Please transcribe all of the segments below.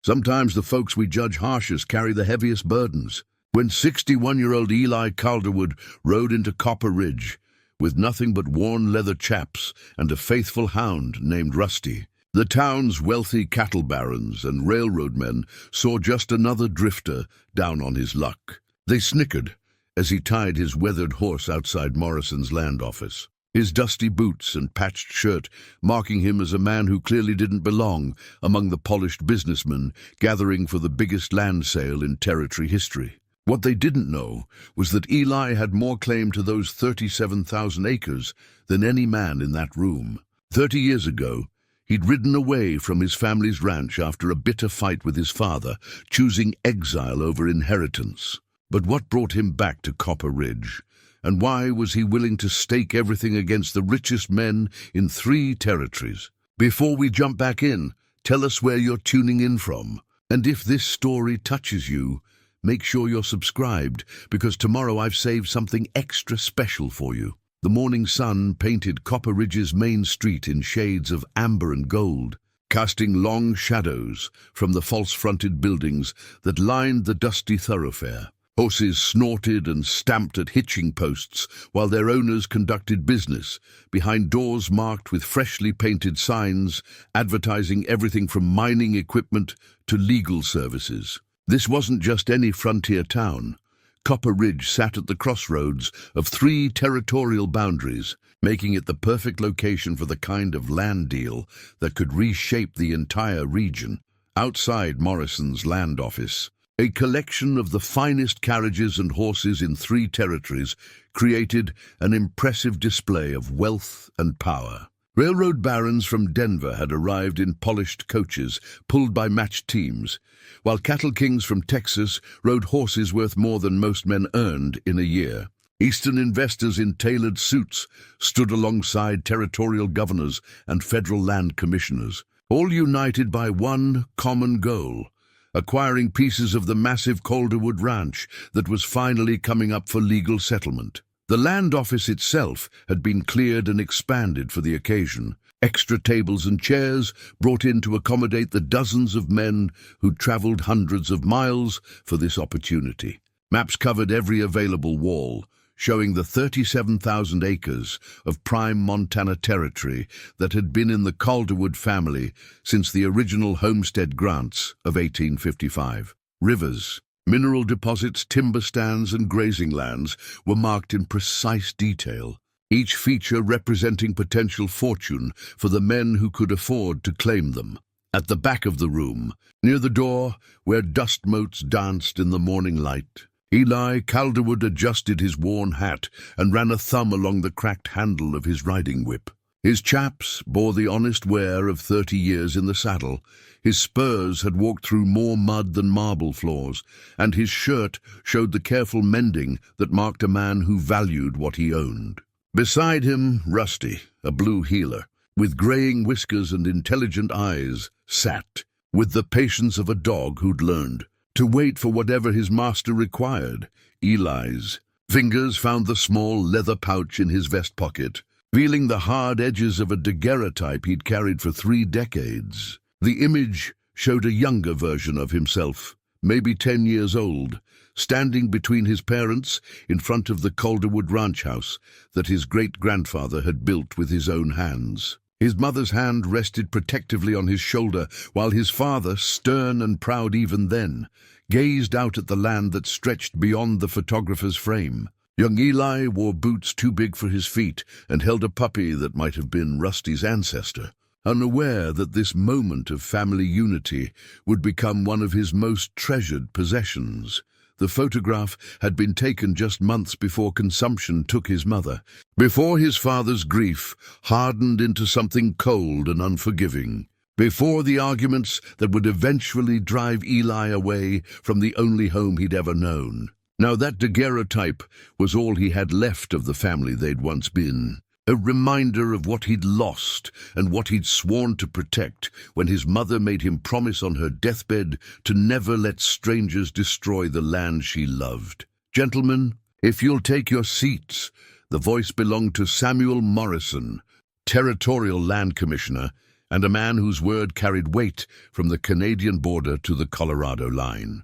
Sometimes the folks we judge harshest carry the heaviest burdens. When 61-year-old Eli Calderwood rode into Copper Ridge with nothing but worn leather chaps and a faithful hound named Rusty, the town's wealthy cattle barons and railroad men saw just another drifter down on his luck. They snickered as he tied his weathered horse outside Morrison's land office, his dusty boots and patched shirt marking him as a man who clearly didn't belong among the polished businessmen gathering for the biggest land sale in territory history. What they didn't know was that Eli had more claim to those 37,000 acres than any man in that room. 30 years ago, he'd ridden away from his family's ranch after a bitter fight with his father, choosing exile over inheritance. But what brought him back to Copper Ridge? And why was he willing to stake everything against the richest men in 3 territories? Before we jump back in, tell us where you're tuning in from. And if this story touches you, make sure you're subscribed, because tomorrow I've saved something extra special for you. The morning sun painted Copper Ridge's main street in shades of amber and gold, casting long shadows from the false-fronted buildings that lined the dusty thoroughfare. Horses snorted and stamped at hitching posts while their owners conducted business behind doors marked with freshly painted signs advertising everything from mining equipment to legal services. This wasn't just any frontier town. Copper Ridge sat at the crossroads of 3 territorial boundaries, making it the perfect location for the kind of land deal that could reshape the entire region. Outside Morrison's land office, a collection of the finest carriages and horses in 3 territories created an impressive display of wealth and power. Railroad barons from Denver had arrived in polished coaches pulled by matched teams, while cattle kings from Texas rode horses worth more than most men earned in a year. Eastern investors in tailored suits stood alongside territorial governors and federal land commissioners, all united by one common goal: acquiring pieces of the massive Calderwood ranch that was finally coming up for legal settlement. The land office itself had been cleared and expanded for the occasion, extra tables and chairs brought in to accommodate the dozens of men who'd traveled hundreds of miles for this opportunity. Maps covered every available wall, showing the 37,000 acres of prime Montana territory that had been in the Calderwood family since the original homestead grants of 1855. Rivers, mineral deposits, timber stands, and grazing lands were marked in precise detail, each feature representing potential fortune for the men who could afford to claim them. At the back of the room, near the door where dust motes danced in the morning light, Eli Calderwood adjusted his worn hat and ran a thumb along the cracked handle of his riding whip. His chaps bore the honest wear of 30 years in the saddle. His spurs had walked through more mud than marble floors, and his shirt showed the careful mending that marked a man who valued what he owned. Beside him, Rusty, a blue heeler, with graying whiskers and intelligent eyes, sat, with the patience of a dog who'd learned to wait for whatever his master required. Eli's fingers found the small leather pouch in his vest pocket, revealing the hard edges of a daguerreotype he'd carried for 3 decades. The image showed a younger version of himself, maybe 10 years old, standing between his parents in front of the Calderwood ranch house that his great-grandfather had built with his own hands. His mother's hand rested protectively on his shoulder, while his father, stern and proud even then, gazed out at the land that stretched beyond the photographer's frame. Young Eli wore boots too big for his feet and held a puppy that might have been Rusty's ancestor, unaware that this moment of family unity would become one of his most treasured possessions. The photograph had been taken just months before consumption took his mother, before his father's grief hardened into something cold and unforgiving, before the arguments that would eventually drive Eli away from the only home he'd ever known. Now that daguerreotype was all he had left of the family they'd once been, a reminder of what he'd lost and what he'd sworn to protect when his mother made him promise on her deathbed to never let strangers destroy the land she loved. Gentlemen, if you'll take your seats, the voice belonged to Samuel Morrison, Territorial Land Commissioner and a man whose word carried weight from the Canadian border to the Colorado line.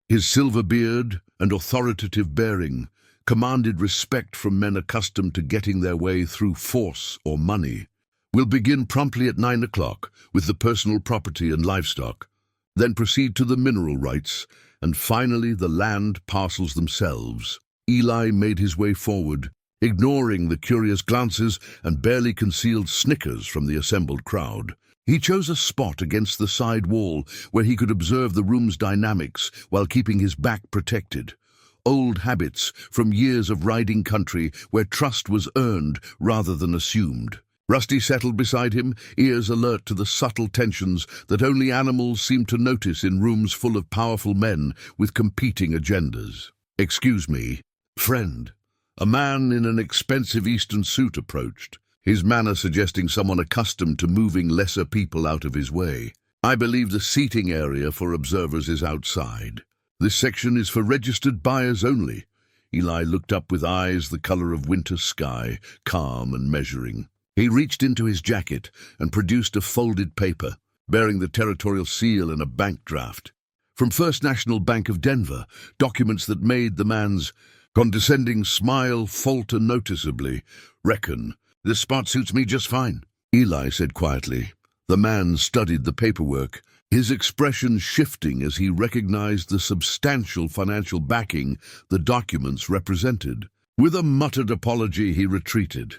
His silver beard and authoritative bearing commanded respect from men accustomed to getting their way through force or money. We'll begin promptly at 9 o'clock with the personal property and livestock, then proceed to the mineral rights, and finally the land parcels themselves. Eli made his way forward, ignoring the curious glances and barely concealed snickers from the assembled crowd. He chose a spot against the side wall where he could observe the room's dynamics while keeping his back protected. Old habits from years of riding country where trust was earned rather than assumed. Rusty settled beside him, ears alert to the subtle tensions that only animals seem to notice in rooms full of powerful men with competing agendas. "Excuse me, friend." A man in an expensive Eastern suit approached, his manner suggesting someone accustomed to moving lesser people out of his way. "I believe the seating area for observers is outside. This section is for registered buyers only." Eli looked up with eyes the color of winter sky, calm and measuring. He reached into his jacket and produced a folded paper, bearing the territorial seal and a bank draft. From First National Bank of Denver, documents that made the man's condescending smile falter noticeably. "Reckon this spot suits me just fine," Eli said quietly. The man studied the paperwork, his expression shifting as he recognized the substantial financial backing the documents represented. With a muttered apology, he retreated,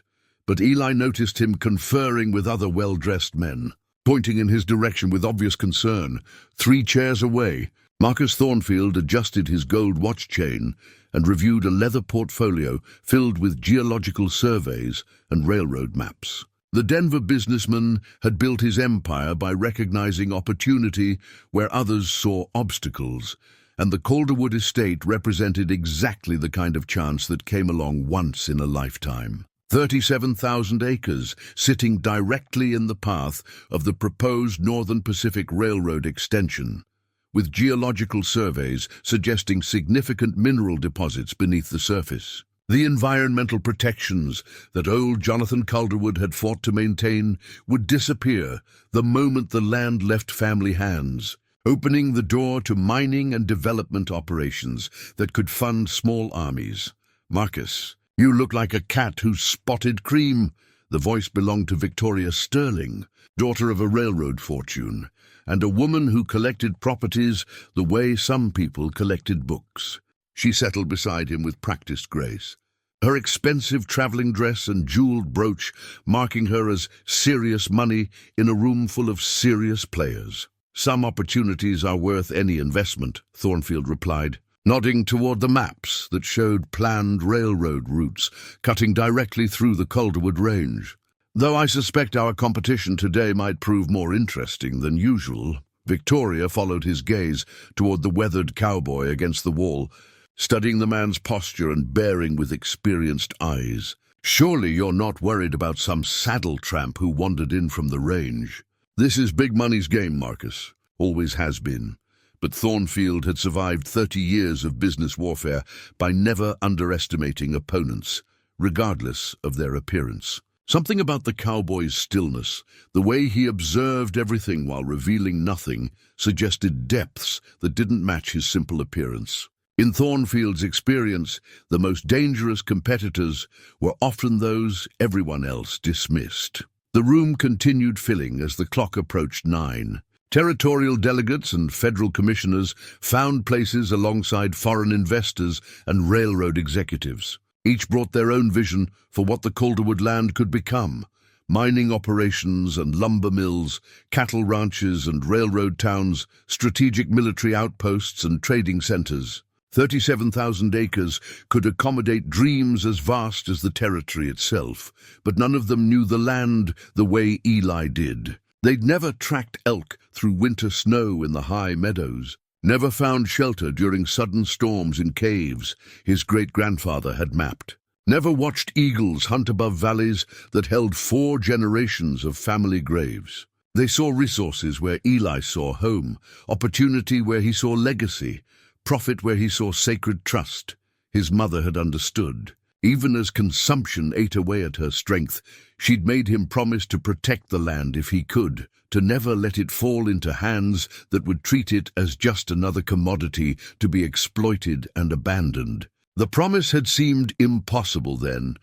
but Eli noticed him conferring with other well-dressed men, pointing in his direction with obvious concern. 3 chairs away, Marcus Thornfield adjusted his gold watch chain and reviewed a leather portfolio filled with geological surveys and railroad maps. The Denver businessman had built his empire by recognizing opportunity where others saw obstacles, and the Calderwood estate represented exactly the kind of chance that came along once in a lifetime. 37,000 acres, sitting directly in the path of the proposed Northern Pacific Railroad extension, with geological surveys suggesting significant mineral deposits beneath the surface. The environmental protections that old Jonathan Calderwood had fought to maintain would disappear the moment the land left family hands, opening the door to mining and development operations that could fund small armies. "Marcus, you look like a cat who's spotted cream." The voice belonged to Victoria Sterling, daughter of a railroad fortune, and a woman who collected properties the way some people collected books. She settled beside him with practiced grace, her expensive traveling dress and jeweled brooch marking her as serious money in a room full of serious players. "Some opportunities are worth any investment," Thornfield replied, nodding toward the maps that showed planned railroad routes cutting directly through the Calderwood Range. "Though I suspect our competition today might prove more interesting than usual." Victoria followed his gaze toward the weathered cowboy against the wall, studying the man's posture and bearing with experienced eyes. "Surely you're not worried about some saddle tramp who wandered in from the range?" "This is big money's game, Marcus. Always has been." But Thornfield had survived 30 years of business warfare by never underestimating opponents, regardless of their appearance. Something about the cowboy's stillness, the way he observed everything while revealing nothing, suggested depths that didn't match his simple appearance. In Thornfield's experience, the most dangerous competitors were often those everyone else dismissed. The room continued filling as the clock approached 9. Territorial delegates and federal commissioners found places alongside foreign investors and railroad executives. Each brought their own vision for what the Calderwood land could become: mining operations and lumber mills, cattle ranches and railroad towns, strategic military outposts and trading centers. 37,000 acres could accommodate dreams as vast as the territory itself, but none of them knew the land the way Eli did. They'd never tracked elk through winter snow in the high meadows, never found shelter during sudden storms in caves his great-grandfather had mapped, never watched eagles hunt above valleys that held 4 generations of family graves. They saw resources where Eli saw home, opportunity where he saw legacy, profit where he saw sacred trust. His mother had understood. Even as consumption ate away at her strength, she'd made him promise to protect the land if he could, to never let it fall into hands that would treat it as just another commodity to be exploited and abandoned. The promise had seemed impossible then.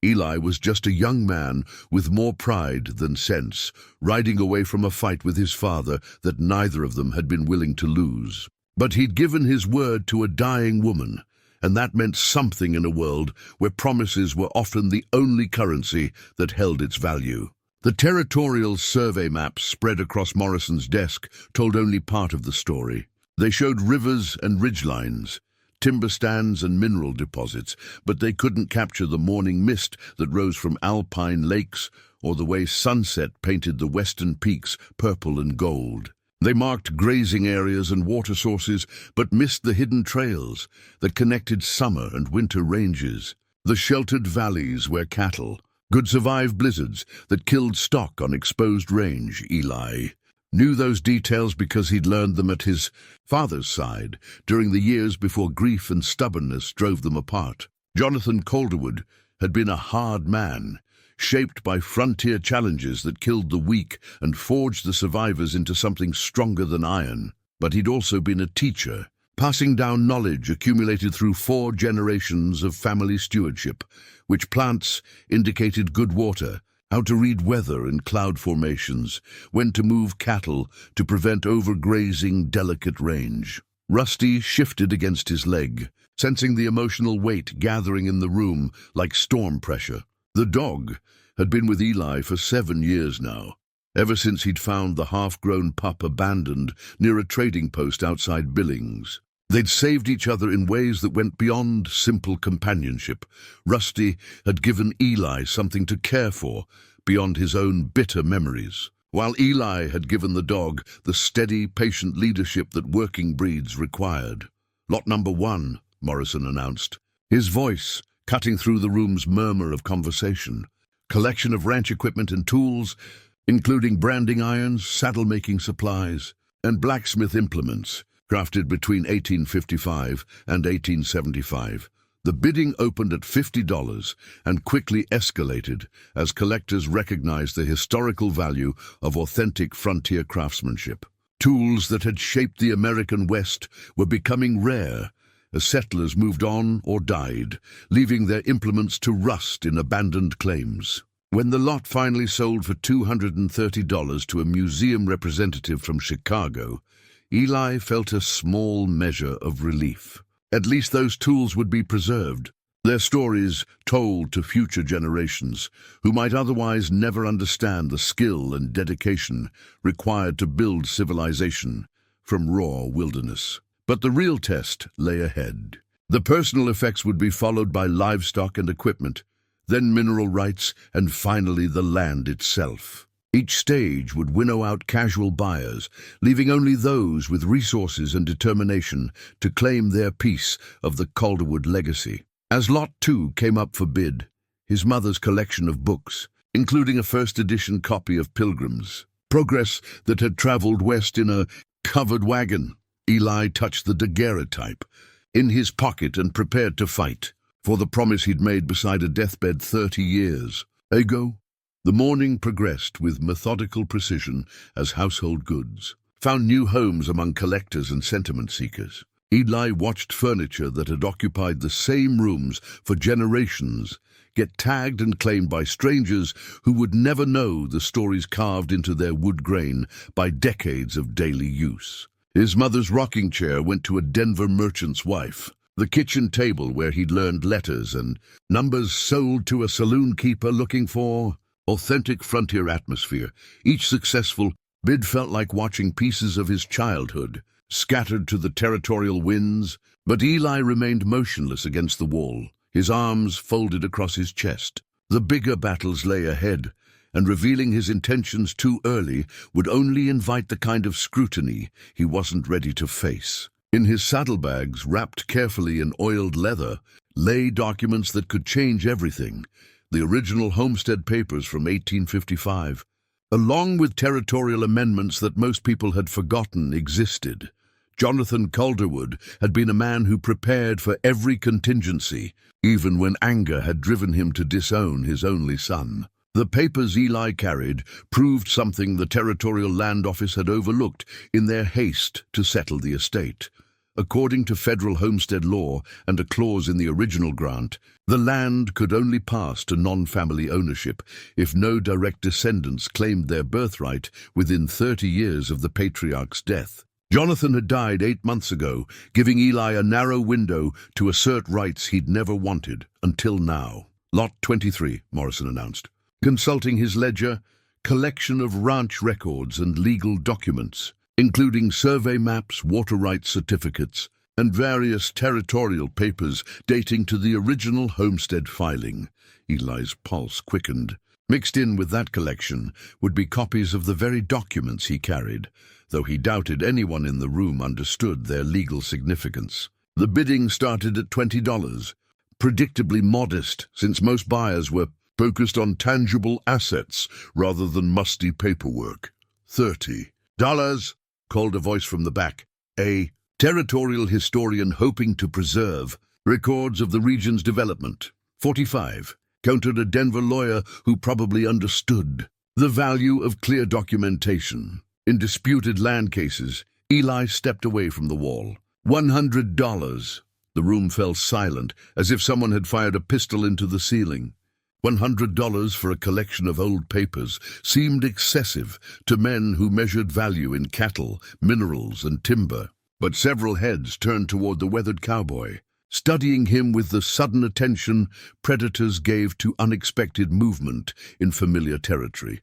Eli was just a young man with more pride than sense, riding away from a fight with his father that neither of them had been willing to lose. But he'd given his word to a dying woman, and that meant something in a world where promises were often the only currency that held its value. The territorial survey maps spread across Morrison's desk told only part of the story. They showed rivers and ridgelines, timber stands and mineral deposits, but they couldn't capture the morning mist that rose from alpine lakes or the way sunset painted the western peaks purple and gold. They marked grazing areas and water sources, but missed the hidden trails that connected summer and winter ranges, the sheltered valleys where cattle could survive blizzards that killed stock on exposed range. Eli knew those details because he'd learned them at his father's side during the years before grief and stubbornness drove them apart. Jonathan Calderwood had been a hard man, shaped by frontier challenges that killed the weak and forged the survivors into something stronger than iron. But he'd also been a teacher, passing down knowledge accumulated through 4 generations of family stewardship, which plants indicated good water, how to read weather and cloud formations, when to move cattle to prevent overgrazing delicate range. Rusty shifted against his leg, sensing the emotional weight gathering in the room like storm pressure. The dog had been with Eli for 7 years now, ever since he'd found the half-grown pup abandoned near a trading post outside Billings. They'd saved each other in ways that went beyond simple companionship. Rusty had given Eli something to care for beyond his own bitter memories, while Eli had given the dog the steady, patient leadership that working breeds required. "Lot number 1, Morrison announced, his voice cutting through the room's murmur of conversation. Collection of ranch equipment and tools, including branding irons, saddle-making supplies, and blacksmith implements, crafted between 1855 and 1875. The bidding opened at $50 and quickly escalated as collectors recognized the historical value of authentic frontier craftsmanship. Tools that had shaped the American West were becoming rare as settlers moved on or died, leaving their implements to rust in abandoned claims. When the lot finally sold for $230 to a museum representative from Chicago, Eli felt a small measure of relief. At least those tools would be preserved, their stories told to future generations who might otherwise never understand the skill and dedication required to build civilization from raw wilderness. But the real test lay ahead. The personal effects would be followed by livestock and equipment, then mineral rights, and finally the land itself. Each stage would winnow out casual buyers, leaving only those with resources and determination to claim their piece of the Calderwood legacy. As Lot 2 came up for bid, his mother's collection of books, including a first-edition copy of Pilgrim's Progress that had traveled west in a covered wagon, Eli touched the daguerreotype in his pocket and prepared to fight for the promise he'd made beside a deathbed 30 years ago. The morning progressed with methodical precision as household goods found new homes among collectors and sentiment seekers. Eli watched furniture that had occupied the same rooms for generations get tagged and claimed by strangers who would never know the stories carved into their wood grain by decades of daily use. His mother's rocking chair went to a Denver merchant's wife. The kitchen table where he'd learned letters and numbers sold to a saloon keeper looking for authentic frontier atmosphere. Each successful bid felt like watching pieces of his childhood scattered to the territorial winds, but Eli remained motionless against the wall, his arms folded across his chest. The bigger battles lay ahead, and revealing his intentions too early would only invite the kind of scrutiny he wasn't ready to face. In his saddlebags, wrapped carefully in oiled leather, lay documents that could change everything. The original homestead papers from 1855, along with territorial amendments that most people had forgotten existed. Jonathan Calderwood had been a man who prepared for every contingency, even when anger had driven him to disown his only son. The papers Eli carried proved something the Territorial Land Office had overlooked in their haste to settle the estate. According to federal homestead law and a clause in the original grant, the land could only pass to non-family ownership if no direct descendants claimed their birthright within 30 years of the patriarch's death. Jonathan had died 8 months ago, giving Eli a narrow window to assert rights he'd never wanted, until now. Lot 23, Morrison announced. Consulting his ledger, collection of ranch records and legal documents, including survey maps, water rights certificates, and various territorial papers dating to the original homestead filing. Eli's pulse quickened. Mixed in with that collection would be copies of the very documents he carried, though he doubted anyone in the room understood their legal significance. The bidding started at $20, predictably modest since most buyers were focused on tangible assets rather than musty paperwork. $30, called a voice from the back. A territorial historian hoping to preserve records of the region's development. $45, countered a Denver lawyer who probably understood the value of clear documentation. In disputed land cases, Eli stepped away from the wall. $100. The room fell silent, as if someone had fired a pistol into the ceiling. $100 for a collection of old papers seemed excessive to men who measured value in cattle, minerals, and timber. But several heads turned toward the weathered cowboy, studying him with the sudden attention predators gave to unexpected movement in familiar territory.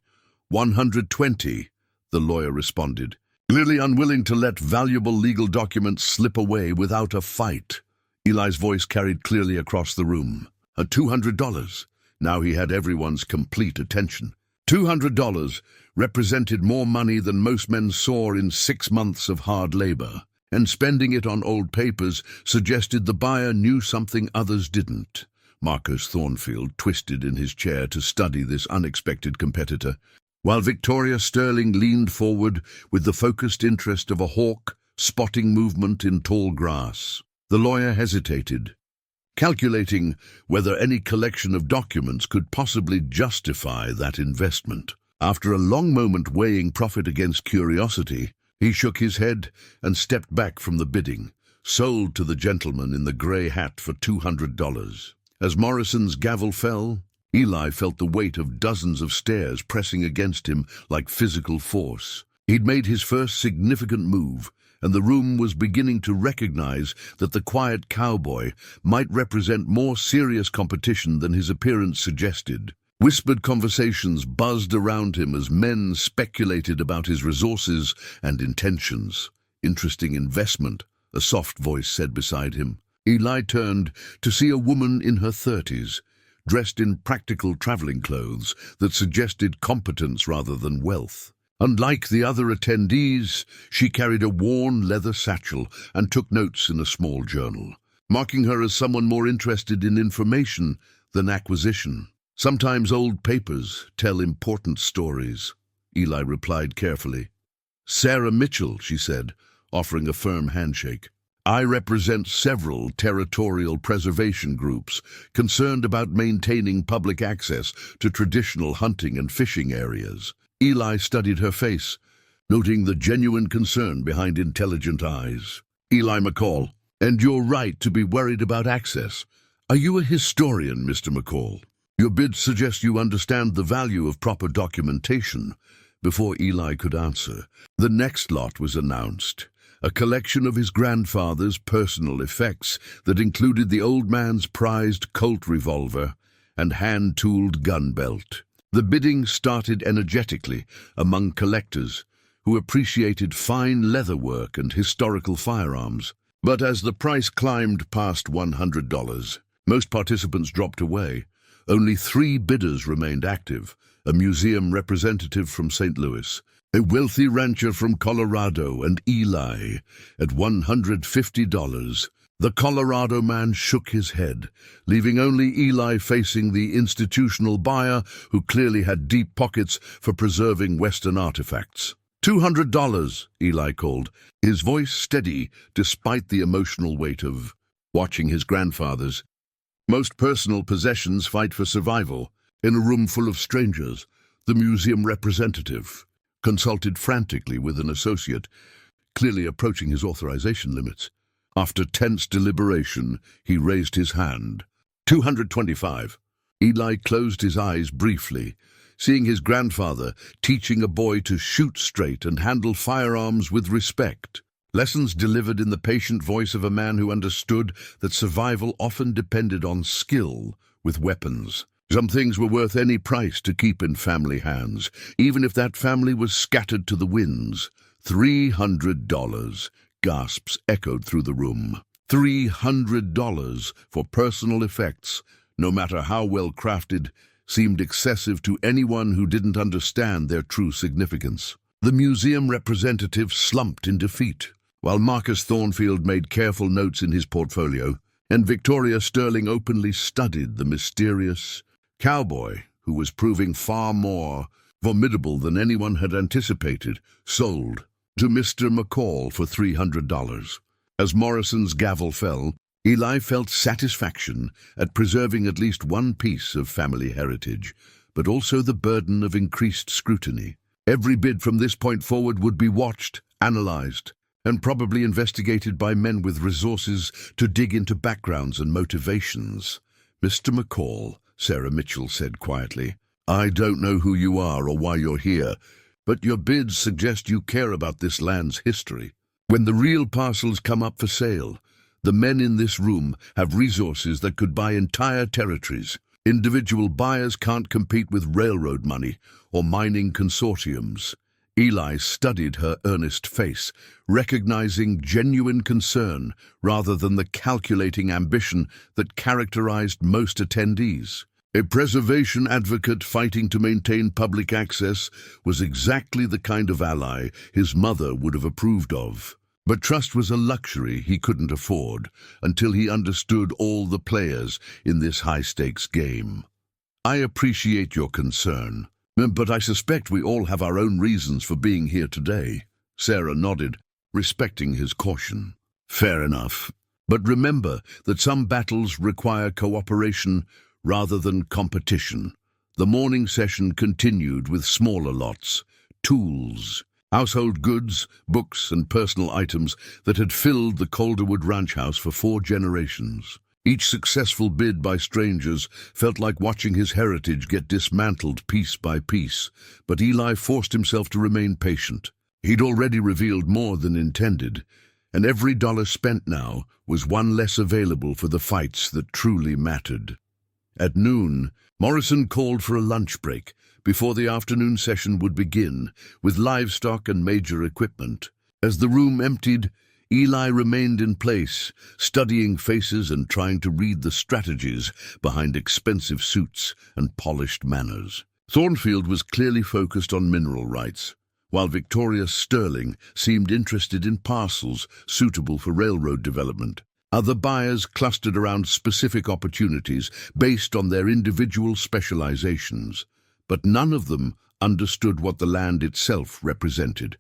$120, the lawyer responded, clearly unwilling to let valuable legal documents slip away without a fight. Eli's voice carried clearly across the room. $200. Now he had everyone's complete attention. $200 represented more money than most men saw in 6 months of hard labor, and spending it on old papers suggested the buyer knew something others didn't. Marcus Thornfield twisted in his chair to study this unexpected competitor, while Victoria Sterling leaned forward with the focused interest of a hawk spotting movement in tall grass. The lawyer hesitated, calculating whether any collection of documents could possibly justify that investment. After a long moment weighing profit against curiosity, he shook his head and stepped back from the bidding, sold to the gentleman in the grey hat for $200. As Morrison's gavel fell, Eli felt the weight of dozens of stares pressing against him like physical force. He'd made his first significant move, and the room was beginning to recognize that the quiet cowboy might represent more serious competition than his appearance suggested. Whispered conversations buzzed around him as men speculated about his resources and intentions. "Interesting investment," a soft voice said beside him. Eli turned to see a woman in her 30s, dressed in practical traveling clothes that suggested competence rather than wealth. Unlike the other attendees, she carried a worn leather satchel and took notes in a small journal, marking her as someone more interested in information than acquisition. "Sometimes old papers tell important stories," Eli replied carefully. "Sarah Mitchell," she said, offering a firm handshake. "I represent several territorial preservation groups concerned about maintaining public access to traditional hunting and fishing areas." Eli studied her face, noting the genuine concern behind intelligent eyes. "Eli McCall, and you're right to be worried about access. Are you a historian, Mr. McCall? Your bid suggests you understand the value of proper documentation." Before Eli could answer, the next lot was announced, a collection of his grandfather's personal effects that included the old man's prized Colt revolver and hand-tooled gun belt. The bidding started energetically among collectors who appreciated fine leatherwork and historical firearms. But as the price climbed past $100, most participants dropped away. Only 3 bidders remained active: a museum representative from St. Louis, a wealthy rancher from Colorado, and Eli at $150. The Colorado man shook his head, leaving only Eli facing the institutional buyer who clearly had deep pockets for preserving Western artifacts. $200, Eli called, his voice steady despite the emotional weight of watching his grandfathers. Most personal possessions fight for survival. In a room full of strangers, the museum representative consulted frantically with an associate, clearly approaching his authorization limits. After tense deliberation, he raised his hand. 225. Eli closed his eyes briefly, seeing his grandfather teaching a boy to shoot straight and handle firearms with respect. Lessons delivered in the patient voice of a man who understood that survival often depended on skill with weapons. Some things were worth any price to keep in family hands, even if that family was scattered to the winds. $300, gasps echoed through the room. $300 for personal effects, no matter how well crafted, seemed excessive to anyone who didn't understand their true significance. The museum representative slumped in defeat, while Marcus Thornfield made careful notes in his portfolio, and Victoria Sterling openly studied the mysterious Cowboy, who was proving far more formidable than anyone had anticipated, sold to Mr. McCall for $300. As Morrison's gavel fell, Eli felt satisfaction at preserving at least one piece of family heritage, but also the burden of increased scrutiny. Every bid from this point forward would be watched, analyzed, and probably investigated by men with resources to dig into backgrounds and motivations. "Mr. McCall," Sarah Mitchell said quietly, "I don't know who you are or why you're here, but your bids suggest you care about this land's history. When the real parcels come up for sale, the men in this room have resources that could buy entire territories. Individual buyers can't compete with railroad money or mining consortiums." Eli studied her earnest face, recognizing genuine concern rather than the calculating ambition that characterized most attendees. A preservation advocate fighting to maintain public access was exactly the kind of ally his mother would have approved of. But trust was a luxury he couldn't afford until he understood all the players in this high-stakes game. "I appreciate your concern, but I suspect we all have our own reasons for being here today." Sarah nodded, respecting his caution. "Fair enough. But remember that some battles require cooperation rather than competition." The morning session continued with smaller lots, tools, household goods, books, and personal items that had filled the Calderwood ranch house for 4 generations. Each successful bid by strangers felt like watching his heritage get dismantled piece by piece, but Eli forced himself to remain patient. He'd already revealed more than intended, and every dollar spent now was one less available for the fights that truly mattered. At noon, Morrison called for a lunch break before the afternoon session would begin, with livestock and major equipment. As the room emptied, Eli remained in place, studying faces and trying to read the strategies behind expensive suits and polished manners. Thornfield was clearly focused on mineral rights, while Victoria Sterling seemed interested in parcels suitable for railroad development. Other buyers clustered around specific opportunities based on their individual specializations, but none of them understood what the land itself represented,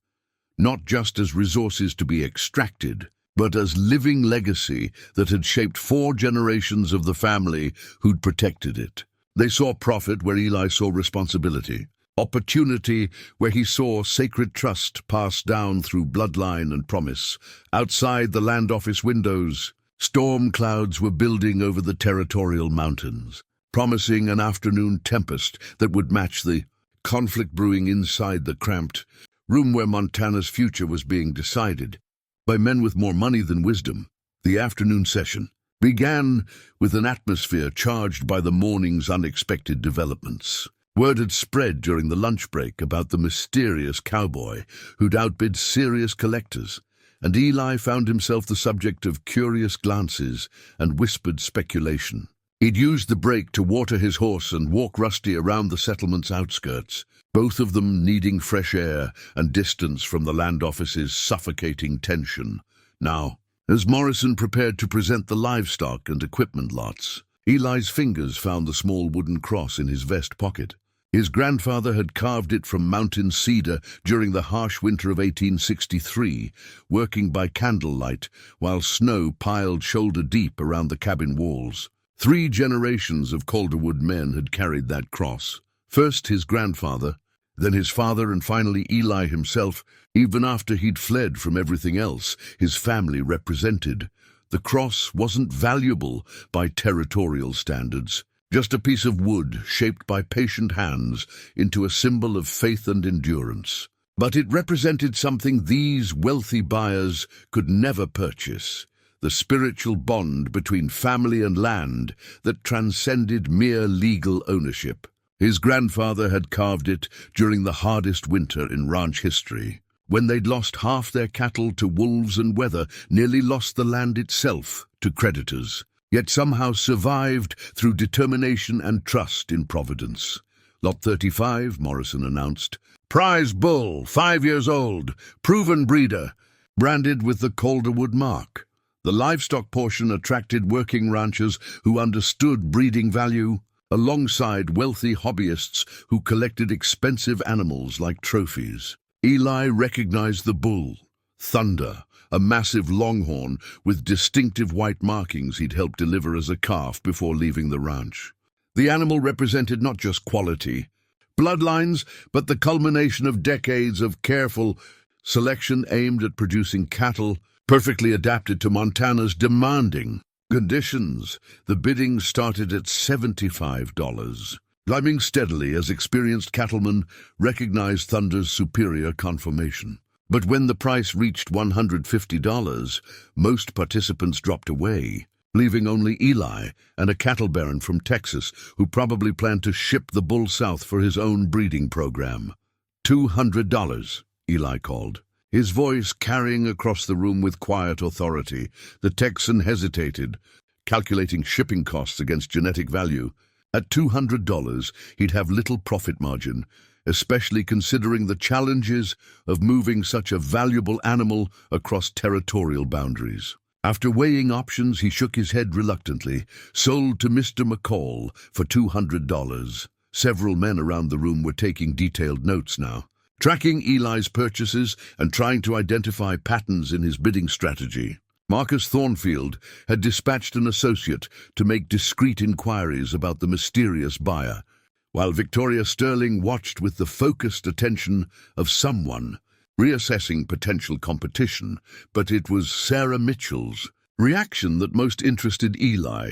not just as resources to be extracted, but as living legacy that had shaped 4 generations of the family who'd protected it. They saw profit where Eli saw responsibility, opportunity where he saw sacred trust passed down through bloodline and promise. Outside the land office windows, storm clouds were building over the territorial mountains, promising an afternoon tempest that would match the conflict brewing inside the cramped room where Montana's future was being decided by men with more money than wisdom. The afternoon session began with an atmosphere charged by the morning's unexpected developments. Word had spread during the lunch break about the mysterious Cowboy who'd outbid serious collectors, and Eli found himself the subject of curious glances and whispered speculation. He'd used the break to water his horse and walk Rusty around the settlement's outskirts, both of them needing fresh air and distance from the land office's suffocating tension. Now, as Morrison prepared to present the livestock and equipment lots, Eli's fingers found the small wooden cross in his vest pocket. His grandfather had carved it from mountain cedar during the harsh winter of 1863, working by candlelight while snow piled shoulder-deep around the cabin walls. 3 generations of Calderwood men had carried that cross. First his grandfather, then his father, and finally Eli himself. Even after he'd fled from everything else his family represented, the cross wasn't valuable by territorial standards. Just a piece of wood shaped by patient hands into a symbol of faith and endurance. But it represented something these wealthy buyers could never purchase: the spiritual bond between family and land that transcended mere legal ownership. His grandfather had carved it during the hardest winter in ranch history, when they'd lost half their cattle to wolves and weather, nearly lost the land itself to predators, yet somehow survived through determination and trust in Providence. Lot 35, Morrison announced. Prize bull, 5 years old, proven breeder, branded with the Calderwood mark. The livestock portion attracted working ranchers who understood breeding value, alongside wealthy hobbyists who collected expensive animals like trophies. Eli recognized the bull, Thunder, a massive longhorn with distinctive white markings he'd helped deliver as a calf before leaving the ranch. The animal represented not just quality, bloodlines, but the culmination of decades of careful selection aimed at producing cattle perfectly adapted to Montana's demanding conditions. The bidding started at $75, climbing steadily as experienced cattlemen recognized Thunder's superior conformation. But when the price reached $150, most participants dropped away, leaving only Eli and a cattle baron from Texas who probably planned to ship the bull south for his own breeding program. $200, Eli called, his voice carrying across the room with quiet authority. The Texan hesitated, calculating shipping costs against genetic value. At $200, he'd have little profit margin, especially considering the challenges of moving such a valuable animal across territorial boundaries. After weighing options, he shook his head reluctantly. Sold to Mr. McCall for $200. Several men around the room were taking detailed notes now, tracking Eli's purchases and trying to identify patterns in his bidding strategy. Marcus Thornfield had dispatched an associate to make discreet inquiries about the mysterious buyer, while Victoria Sterling watched with the focused attention of someone reassessing potential competition. But it was Sarah Mitchell's reaction that most interested Eli.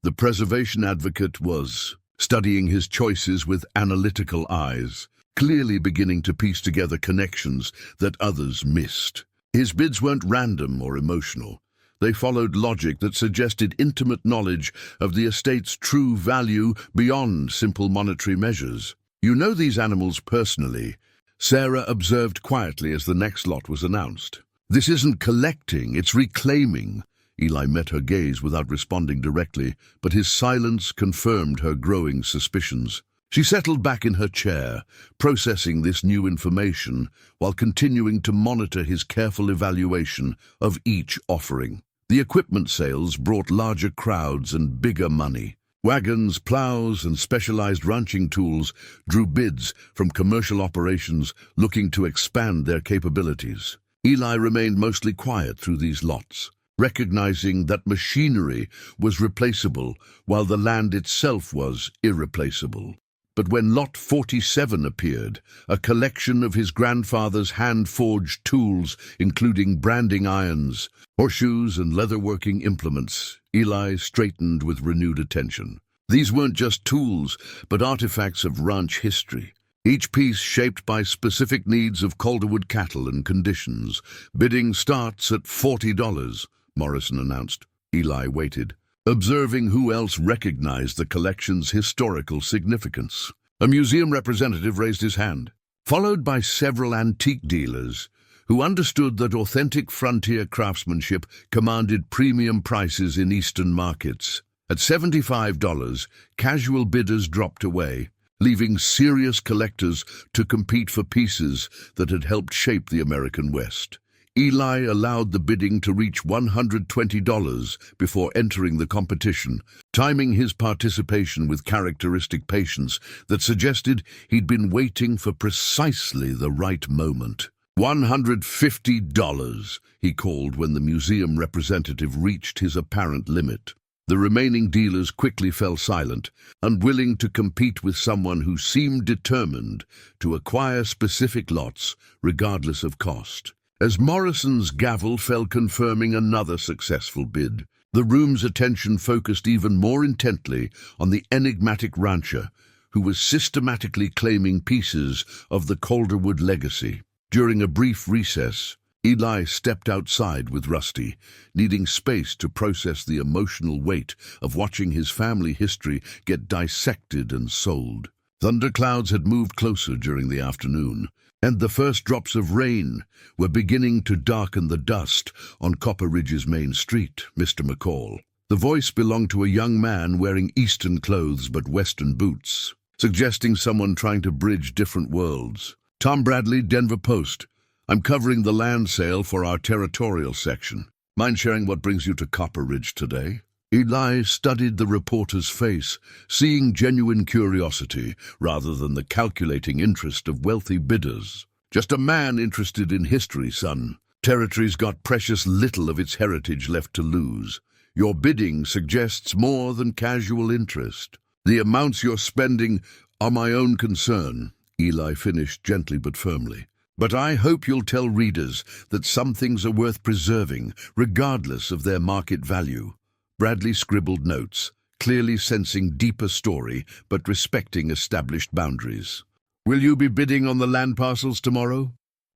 The preservation advocate was studying his choices with analytical eyes, clearly beginning to piece together connections that others missed. His bids weren't random or emotional. They followed logic that suggested intimate knowledge of the estate's true value beyond simple monetary measures. "You know these animals personally," Sarah observed quietly as the next lot was announced. "This isn't collecting, it's reclaiming." Eli met her gaze without responding directly, but his silence confirmed her growing suspicions. She settled back in her chair, processing this new information while continuing to monitor his careful evaluation of each offering. The equipment sales brought larger crowds and bigger money. Wagons, plows, and specialized ranching tools drew bids from commercial operations looking to expand their capabilities. Eli remained mostly quiet through these lots, recognizing that machinery was replaceable while the land itself was irreplaceable. But when Lot 47 appeared, a collection of his grandfather's hand-forged tools, including branding irons, horseshoes, and leatherworking implements, Eli straightened with renewed attention. These weren't just tools, but artifacts of ranch history, each piece shaped by specific needs of Calderwood cattle and conditions. "Bidding starts at $40, Morrison announced. Eli waited, observing who else recognized the collection's historical significance. A museum representative raised his hand, followed by several antique dealers who understood that authentic frontier craftsmanship commanded premium prices in Eastern markets. At $75, casual bidders dropped away, leaving serious collectors to compete for pieces that had helped shape the American West. Eli allowed the bidding to reach $120 before entering the competition, timing his participation with characteristic patience that suggested he'd been waiting for precisely the right moment. $150, he called when the museum representative reached his apparent limit. The remaining dealers quickly fell silent, unwilling to compete with someone who seemed determined to acquire specific lots, regardless of cost. As Morrison's gavel fell confirming another successful bid, the room's attention focused even more intently on the enigmatic rancher, who was systematically claiming pieces of the Calderwood legacy. During a brief recess, Eli stepped outside with Rusty, needing space to process the emotional weight of watching his family history get dissected and sold. Thunderclouds had moved closer during the afternoon, and the first drops of rain were beginning to darken the dust on Copper Ridge's main street. Mr. McCall. The voice belonged to a young man wearing Eastern clothes but Western boots, suggesting someone trying to bridge different worlds. Tom Bradley, Denver Post. I'm covering the land sale for our territorial section. Mind sharing what brings you to Copper Ridge today? Eli studied the reporter's face, seeing genuine curiosity rather than the calculating interest of wealthy bidders. Just a man interested in history, son. Territory's got precious little of its heritage left to lose. Your bidding suggests more than casual interest. The amounts you're spending are my own concern, Eli finished gently but firmly. But I hope you'll tell readers that some things are worth preserving, regardless of their market value. Bradley scribbled notes, clearly sensing deeper story, but respecting established boundaries. Will you be bidding on the land parcels tomorrow?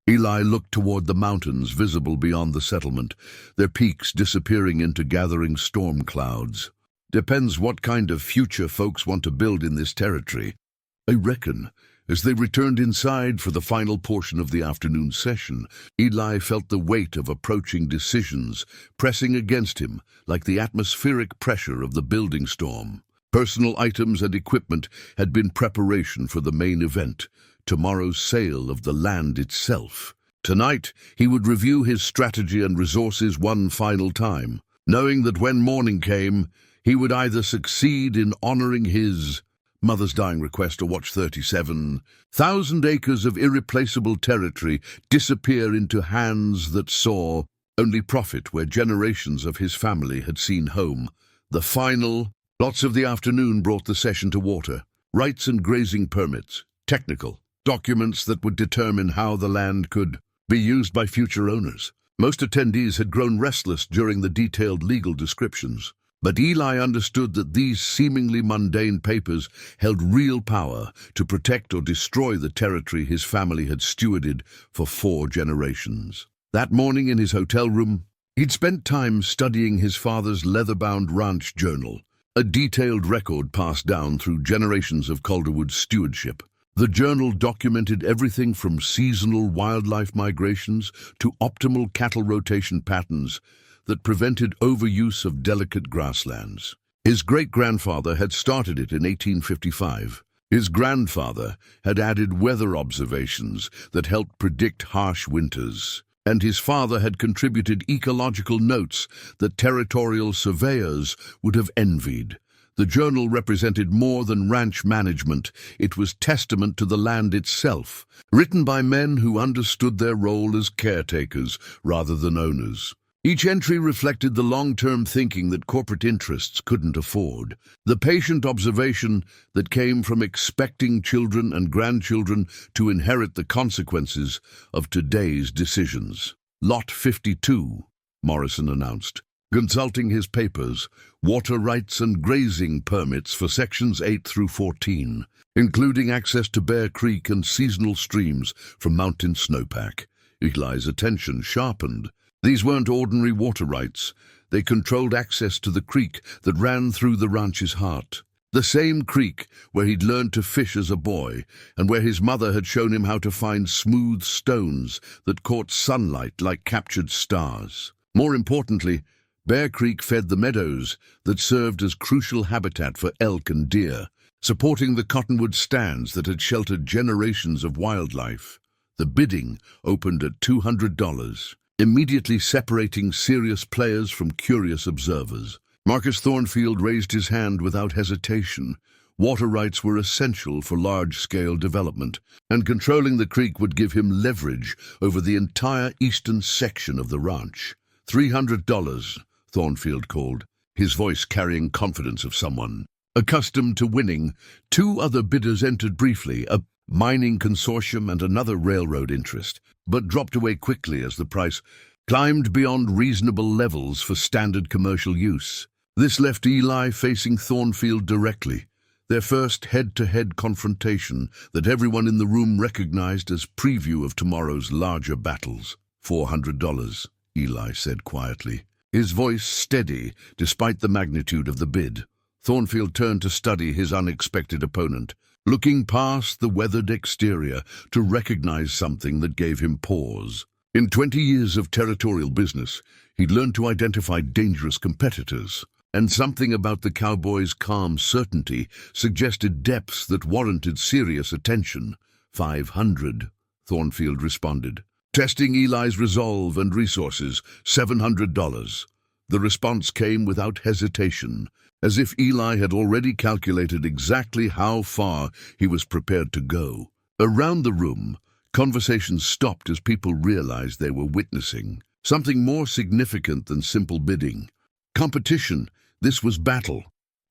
Eli looked toward the mountains visible beyond the settlement, their peaks disappearing into gathering storm clouds. Depends what kind of future folks want to build in this territory. I reckon. As they returned inside for the final portion of the afternoon session, Eli felt the weight of approaching decisions pressing against him like the atmospheric pressure of the building storm. Personal items and equipment had been preparation for the main event, tomorrow's sale of the land itself. Tonight, he would review his strategy and resources one final time, knowing that when morning came, he would either succeed in honoring his mother's dying request to watch 37,000 acres of irreplaceable territory disappear into hands that saw only profit where generations of his family had seen home. The final lots of the afternoon brought the session to water. Rights and grazing permits, technical documents that would determine how the land could be used by future owners. Most attendees had grown restless during the detailed legal descriptions. But Eli understood that these seemingly mundane papers held real power to protect or destroy the territory his family had stewarded for 4 generations. That morning in his hotel room, he'd spent time studying his father's leather-bound ranch journal, a detailed record passed down through generations of Calderwood's stewardship. The journal documented everything from seasonal wildlife migrations to optimal cattle rotation patterns that prevented overuse of delicate grasslands. His great-grandfather had started it in 1855. His grandfather had added weather observations that helped predict harsh winters, and his father had contributed ecological notes that territorial surveyors would have envied. The journal represented more than ranch management. It was testament to the land itself, written by men who understood their role as caretakers rather than owners. Each entry reflected the long-term thinking that corporate interests couldn't afford, the patient observation that came from expecting children and grandchildren to inherit the consequences of today's decisions. Lot 52, Morrison announced, consulting his papers, water rights and grazing permits for sections 8 through 14, including access to Bear Creek and seasonal streams from mountain snowpack. Eli's attention sharpened. These weren't ordinary water rights. They controlled access to the creek that ran through the ranch's heart. The same creek where he'd learned to fish as a boy and where his mother had shown him how to find smooth stones that caught sunlight like captured stars. More importantly, Bear Creek fed the meadows that served as crucial habitat for elk and deer, supporting the cottonwood stands that had sheltered generations of wildlife. The bidding opened at $200. immediately separating serious players from curious observers. Marcus Thornfield raised his hand without hesitation. Water rights were essential for large-scale development, and controlling the creek would give him leverage over the entire eastern section of the ranch. $300, Thornfield called, his voice carrying confidence of someone accustomed to winning. Two other bidders entered briefly, a mining consortium and another railroad interest, but dropped away quickly as the price climbed beyond reasonable levels for standard commercial use. This left Eli facing Thornfield directly, their first head-to-head confrontation that everyone in the room recognized as preview of tomorrow's larger battles. $400, Eli said quietly, his voice steady despite the magnitude of the bid. Thornfield turned to study his unexpected opponent, looking past the weathered exterior to recognize something that gave him pause. In 20 years of territorial business, he'd learned to identify dangerous competitors, and something about the cowboy's calm certainty suggested depths that warranted serious attention. $500, Thornfield responded, testing Eli's resolve and resources. $700. The response came without hesitation, as if Eli had already calculated exactly how far he was prepared to go. Around the room, conversations stopped as people realized they were witnessing something more significant than simple bidding. Competition. This was battle.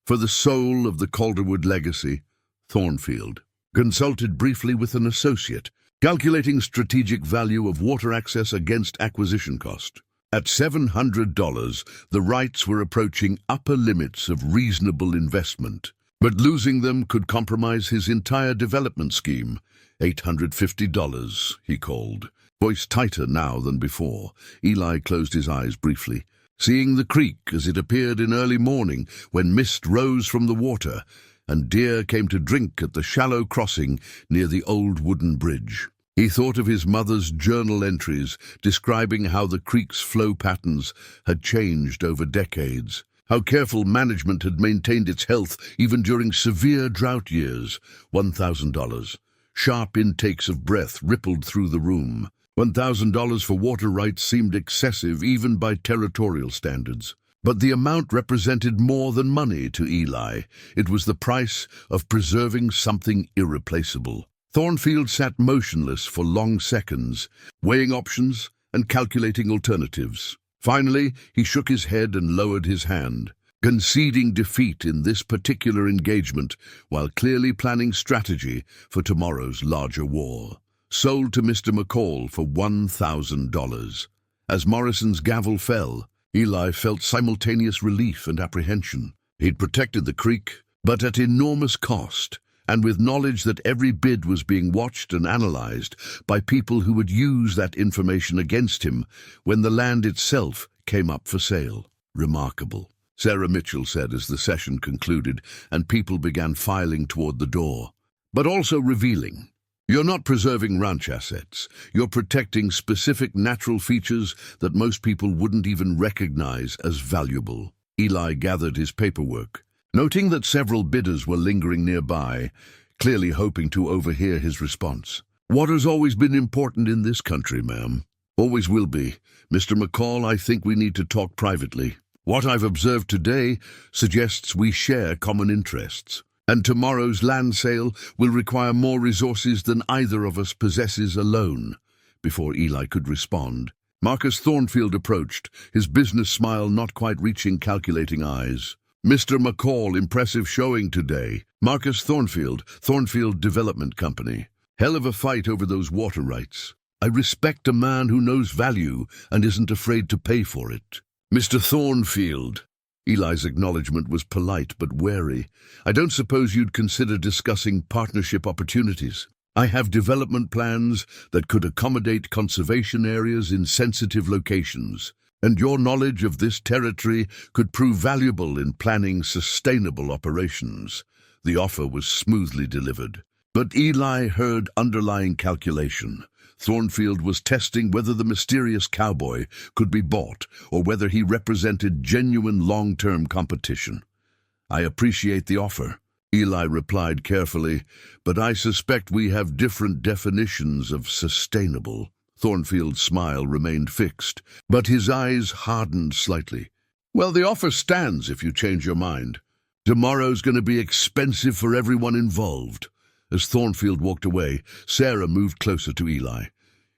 For the soul of the Calderwood legacy. Thornfield consulted briefly with an associate, calculating strategic value of water access against acquisition cost. At $700, the rights were approaching upper limits of reasonable investment, but losing them could compromise his entire development scheme. $850, he called, voice tighter now than before. Eli closed his eyes briefly, seeing the creek as it appeared in early morning when mist rose from the water and deer came to drink at the shallow crossing near the old wooden bridge. He thought of his mother's journal entries describing how the creek's flow patterns had changed over decades, how careful management had maintained its health even during severe drought years. $1,000. Sharp intakes of breath rippled through the room. $1,000 for water rights seemed excessive even by territorial standards. But the amount represented more than money to Eli. It was the price of preserving something irreplaceable. Thornfield sat motionless for long seconds, weighing options and calculating alternatives. Finally, he shook his head and lowered his hand, conceding defeat in this particular engagement while clearly planning strategy for tomorrow's larger war. Sold to Mr. McCall for $1,000. As Morrison's gavel fell, Eli felt simultaneous relief and apprehension. He'd protected the creek, but at enormous cost, and with knowledge that every bid was being watched and analyzed by people who would use that information against him when the land itself came up for sale. Remarkable, Sarah Mitchell said as the session concluded and people began filing toward the door. But also revealing. You're not preserving ranch assets. You're protecting specific natural features that most people wouldn't even recognize as valuable. Eli gathered his paperwork, noting that several bidders were lingering nearby, clearly hoping to overhear his response. Water's always been important in this country, ma'am. Always will be. Mr. McCall, I think we need to talk privately. What I've observed today suggests we share common interests, and tomorrow's land sale will require more resources than either of us possesses alone. Before Eli could respond, Marcus Thornfield approached, his business smile not quite reaching calculating eyes. Mr. McCall, impressive showing today. Marcus Thornfield, Thornfield Development Company. Hell of a fight over those water rights. I respect a man who knows value and isn't afraid to pay for it. Mr. Thornfield. Eli's acknowledgement was polite but wary. I don't suppose you'd consider discussing partnership opportunities. I have development plans that could accommodate conservation areas in sensitive locations, and your knowledge of this territory could prove valuable in planning sustainable operations. The offer was smoothly delivered, but Eli heard underlying calculation. Thornfield was testing whether the mysterious cowboy could be bought or whether he represented genuine long-term competition. I appreciate the offer, Eli replied carefully, but I suspect we have different definitions of sustainable. Thornfield's smile remained fixed, but his eyes hardened slightly. "Well, the offer stands if you change your mind. Tomorrow's going to be expensive for everyone involved." As Thornfield walked away, Sarah moved closer to Eli.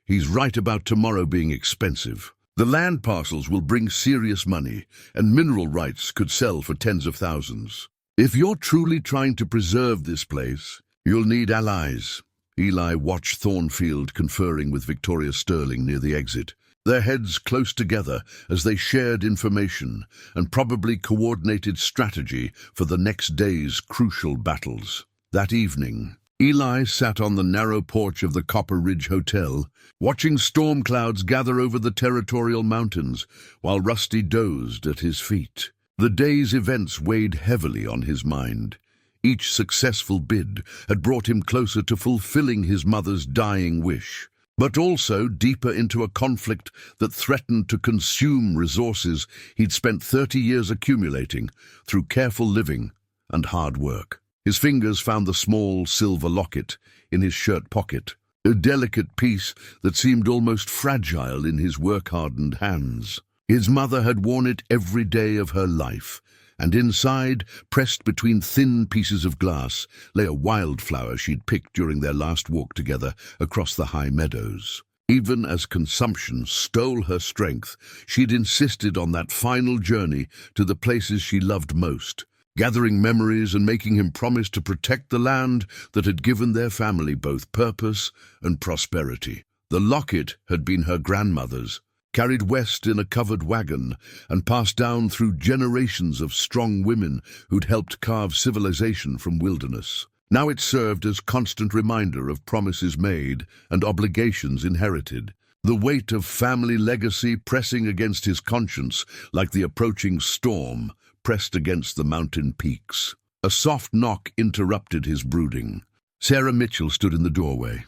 "He's right about tomorrow being expensive. The land parcels will bring serious money, and mineral rights could sell for tens of thousands. If you're truly trying to preserve this place, you'll need allies." Eli watched Thornfield conferring with Victoria Sterling near the exit, their heads close together as they shared information and probably coordinated strategy for the next day's crucial battles. That evening, Eli sat on the narrow porch of the Copper Ridge Hotel, watching storm clouds gather over the territorial mountains, while Rusty dozed at his feet. The day's events weighed heavily on his mind. Each successful bid had brought him closer to fulfilling his mother's dying wish, but also deeper into a conflict that threatened to consume resources he'd spent 30 years accumulating through careful living and hard work. His fingers found the small silver locket in his shirt pocket, a delicate piece that seemed almost fragile in his work-hardened hands. His mother had worn it every day of her life, and inside, pressed between thin pieces of glass, lay a wildflower she'd picked during their last walk together across the high meadows. Even as consumption stole her strength, she'd insisted on that final journey to the places she loved most, gathering memories and making him promise to protect the land that had given their family both purpose and prosperity. The locket had been her grandmother's, carried west in a covered wagon and passed down through generations of strong women who'd helped carve civilization from wilderness. Now it served as constant reminder of promises made and obligations inherited, the weight of family legacy pressing against his conscience like the approaching storm pressed against the mountain peaks. A soft knock interrupted his brooding. Sarah Mitchell stood in the doorway,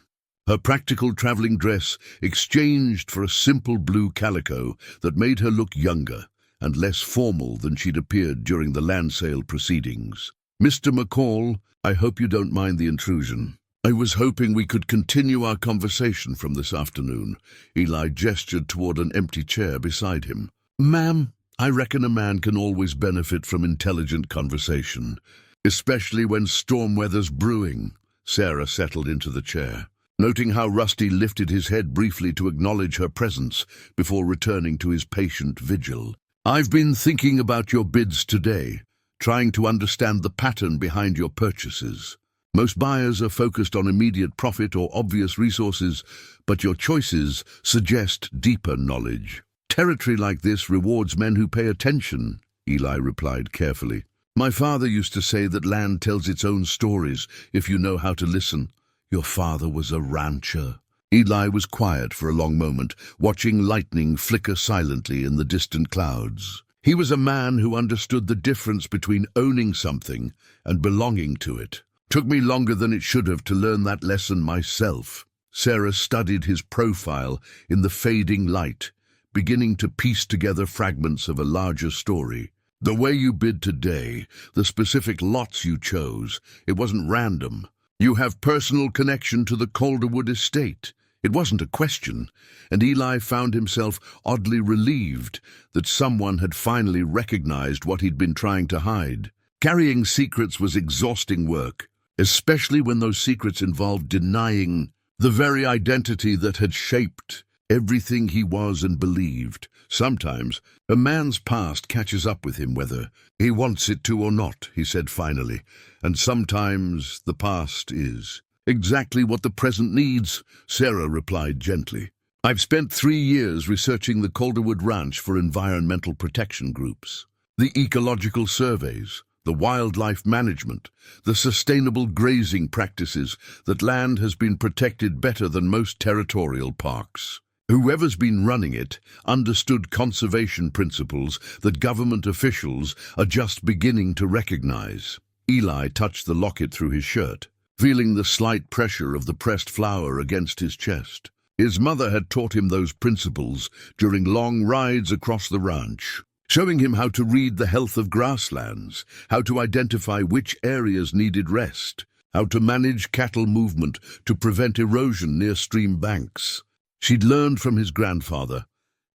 her practical traveling dress exchanged for a simple blue calico that made her look younger and less formal than she'd appeared during the land sale proceedings. "Mr. McCall, I hope you don't mind the intrusion. I was hoping we could continue our conversation from this afternoon." Eli gestured toward an empty chair beside him. "Ma'am, I reckon a man can always benefit from intelligent conversation, especially when storm weather's brewing." Sarah settled into the chair, noting how Rusty lifted his head briefly to acknowledge her presence before returning to his patient vigil. "I've been thinking about your bids today, trying to understand the pattern behind your purchases. Most buyers are focused on immediate profit or obvious resources, but your choices suggest deeper knowledge. Territory like this rewards men who pay attention," Eli replied carefully. "My father used to say that land tells its own stories if you know how to listen." "Your father was a rancher." Eli was quiet for a long moment, watching lightning flicker silently in the distant clouds. He was a man who understood the difference between owning something and belonging to it. "Took me longer than it should have to learn that lesson myself." Sarah studied his profile in the fading light, beginning to piece together fragments of a larger story. "The way you bid today, the specific lots you chose, it wasn't random. You have personal connection to the Calderwood estate. It wasn't a question," and Eli found himself oddly relieved that someone had finally recognized what he'd been trying to hide. Carrying secrets was exhausting work, especially when those secrets involved denying the very identity that had shaped everything he was and believed. Sometimes a man's past catches up with him whether he wants it to or not, he said finally, and sometimes the past is exactly what the present needs, Sarah replied gently. "I've spent 3 years researching the Calderwood Ranch for environmental protection groups, the ecological surveys, the wildlife management, the sustainable grazing practices that land has been protected better than most territorial parks. Whoever's been running it understood conservation principles that government officials are just beginning to recognize." Eli touched the locket through his shirt, feeling the slight pressure of the pressed flower against his chest. His mother had taught him those principles during long rides across the ranch, showing him how to read the health of grasslands, how to identify which areas needed rest, how to manage cattle movement to prevent erosion near stream banks. She'd learned from his grandfather,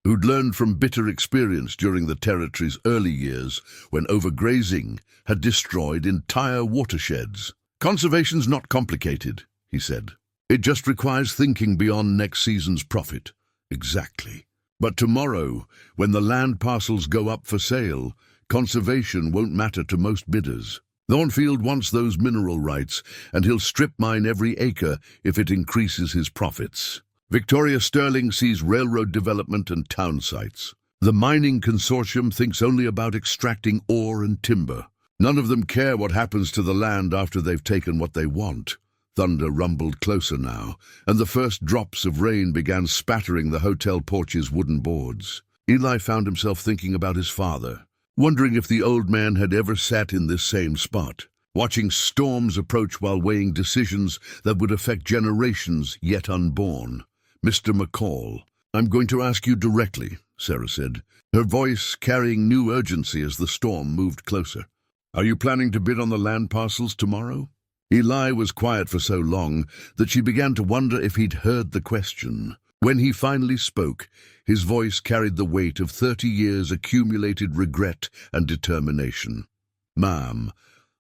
who'd learned from bitter experience during the territory's early years when overgrazing had destroyed entire watersheds. "Conservation's not complicated," he said. "It just requires thinking beyond next season's profit." Exactly. But tomorrow, when the land parcels go up for sale, conservation won't matter to most bidders. Thornfield wants those mineral rights, and he'll strip mine every acre if it increases his profits. Victoria Sterling sees railroad development and town sites. The mining consortium thinks only about extracting ore and timber. None of them care what happens to the land after they've taken what they want. Thunder rumbled closer now, and the first drops of rain began spattering the hotel porch's wooden boards. Eli found himself thinking about his father, wondering if the old man had ever sat in this same spot, watching storms approach while weighing decisions that would affect generations yet unborn. "Mr. McCall, I'm going to ask you directly," Sarah said, her voice carrying new urgency as the storm moved closer. "Are you planning to bid on the land parcels tomorrow?" Eli was quiet for so long that she began to wonder if he'd heard the question. When he finally spoke, his voice carried the weight of 30 years' accumulated regret and determination. "Ma'am,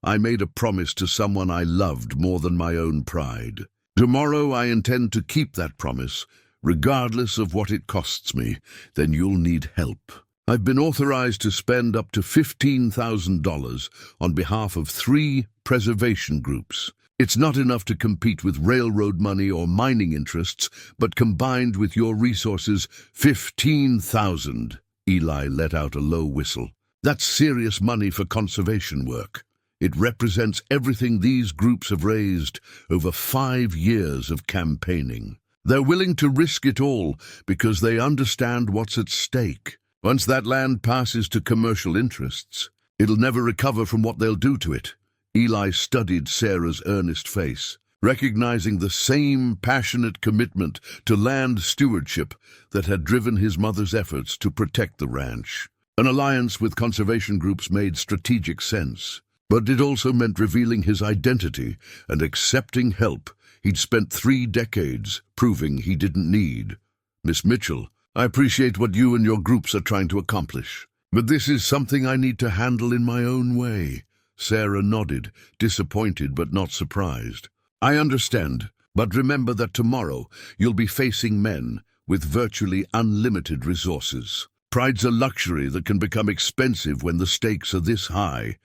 I made a promise to someone I loved more than my own pride. Tomorrow I intend to keep that promise, regardless of what it costs me. Then you'll need help. I've been authorized to spend up to $15,000 on behalf of 3 preservation groups. It's not enough to compete with railroad money or mining interests, but combined with your resources, 15,000. Eli let out a low whistle. "That's serious money for conservation work. It represents everything these groups have raised over 5 years of campaigning. They're willing to risk it all because they understand what's at stake. Once that land passes to commercial interests, it'll never recover from what they'll do to it." Eli studied Sarah's earnest face, recognizing the same passionate commitment to land stewardship that had driven his mother's efforts to protect the ranch. An alliance with conservation groups made strategic sense, but it also meant revealing his identity and accepting help he'd spent 3 decades proving he didn't need. "Miss Mitchell, I appreciate what you and your groups are trying to accomplish, but this is something I need to handle in my own way." Sarah nodded, disappointed but not surprised. "I understand, but remember that tomorrow you'll be facing men with virtually unlimited resources. Pride's a luxury that can become expensive when the stakes are this high."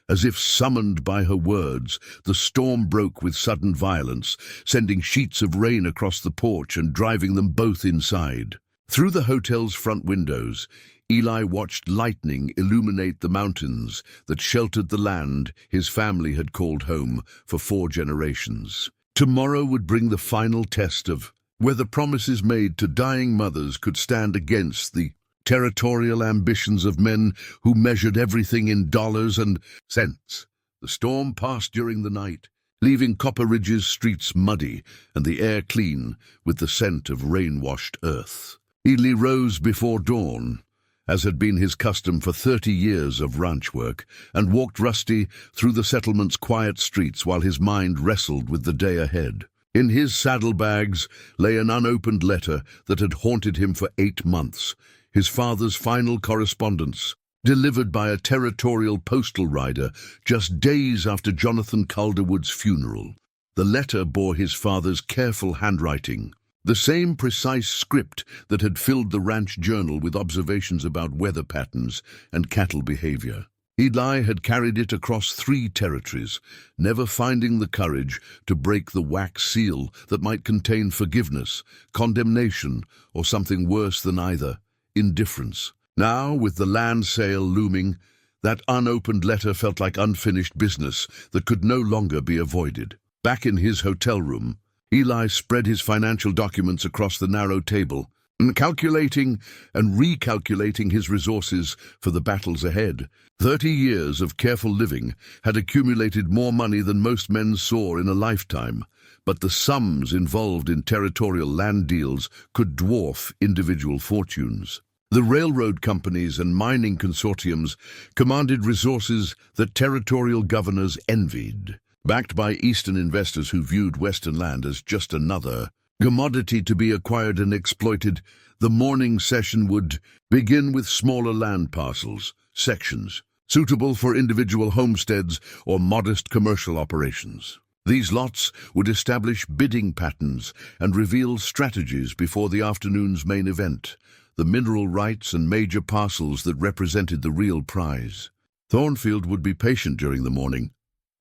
As if summoned by her words, the storm broke with sudden violence, sending sheets of rain across the porch and driving them both inside. Through the hotel's front windows, Eli watched lightning illuminate the mountains that sheltered the land his family had called home for 4 generations. Tomorrow would bring the final test of whether promises made to dying mothers could stand against the territorial ambitions of men who measured everything in dollars and cents. The storm passed during the night, leaving Copper Ridge's streets muddy and the air clean with the scent of rain-washed earth. Eli rose before dawn, as had been his custom for 30 years of ranch work, and walked Rusty through the settlement's quiet streets while his mind wrestled with the day ahead. In his saddlebags lay an unopened letter that had haunted him for 8 months, his father's final correspondence, delivered by a territorial postal rider just days after Jonathan Calderwood's funeral. The letter bore his father's careful handwriting, the same precise script that had filled the ranch journal with observations about weather patterns and cattle behavior. Eli had carried it across 3 territories, never finding the courage to break the wax seal that might contain forgiveness, condemnation, or something worse than either, indifference. Now, with the land sale looming, that unopened letter felt like unfinished business that could no longer be avoided. Back in his hotel room, Eli spread his financial documents across the narrow table, calculating and recalculating his resources for the battles ahead. 30 years of careful living had accumulated more money than most men saw in a lifetime, but the sums involved in territorial land deals could dwarf individual fortunes. The railroad companies and mining consortiums commanded resources that territorial governors envied, backed by Eastern investors who viewed Western land as just another commodity to be acquired and exploited, the morning session would begin with smaller land parcels, sections, suitable for individual homesteads or modest commercial operations. These lots would establish bidding patterns and reveal strategies before the afternoon's main event, the mineral rights and major parcels that represented the real prize. Thornfield would be patient during the morning,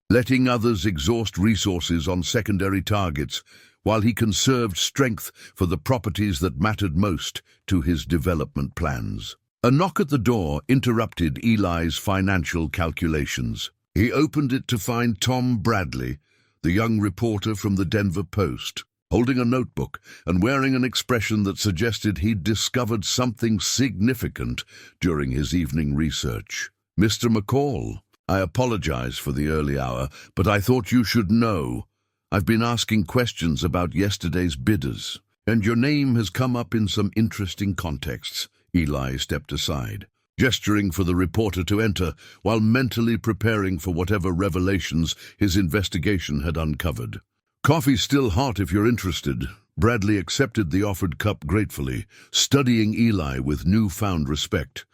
letting others exhaust resources on secondary targets while he conserved strength for the properties that mattered most to his development plans. A knock at the door interrupted Eli's financial calculations. He opened it to find Tom Bradley, the young reporter from the Denver Post, holding a notebook and wearing an expression that suggested he'd discovered something significant during his evening research. "Mr. McCall, I apologize for the early hour, but I thought you should know. I've been asking questions about yesterday's bidders, and your name has come up in some interesting contexts." Eli stepped aside, gesturing for the reporter to enter while mentally preparing for whatever revelations his investigation had uncovered. "Coffee's still hot if you're interested." Bradley accepted the offered cup gratefully, studying Eli with newfound respect.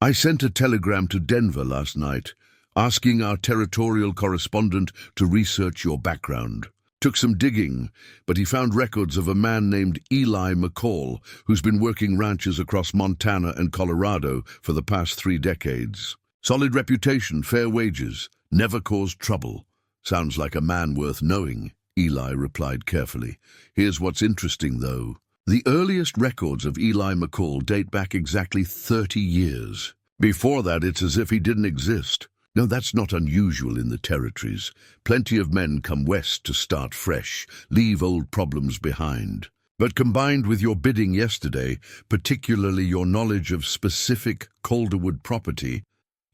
"I sent a telegram to Denver last night, asking our territorial correspondent to research your background. Took some digging, but he found records of a man named Eli McCall, who's been working ranches across Montana and Colorado for the past 3 decades. Solid reputation, fair wages, never caused trouble. Sounds like a man worth knowing," Eli replied carefully. "Here's what's interesting, though. The earliest records of Eli McCall date back exactly 30 years. Before that, it's as if he didn't exist. Now, that's not unusual in the territories. Plenty of men come west to start fresh, leave old problems behind. But combined with your bidding yesterday, particularly your knowledge of specific Calderwood property,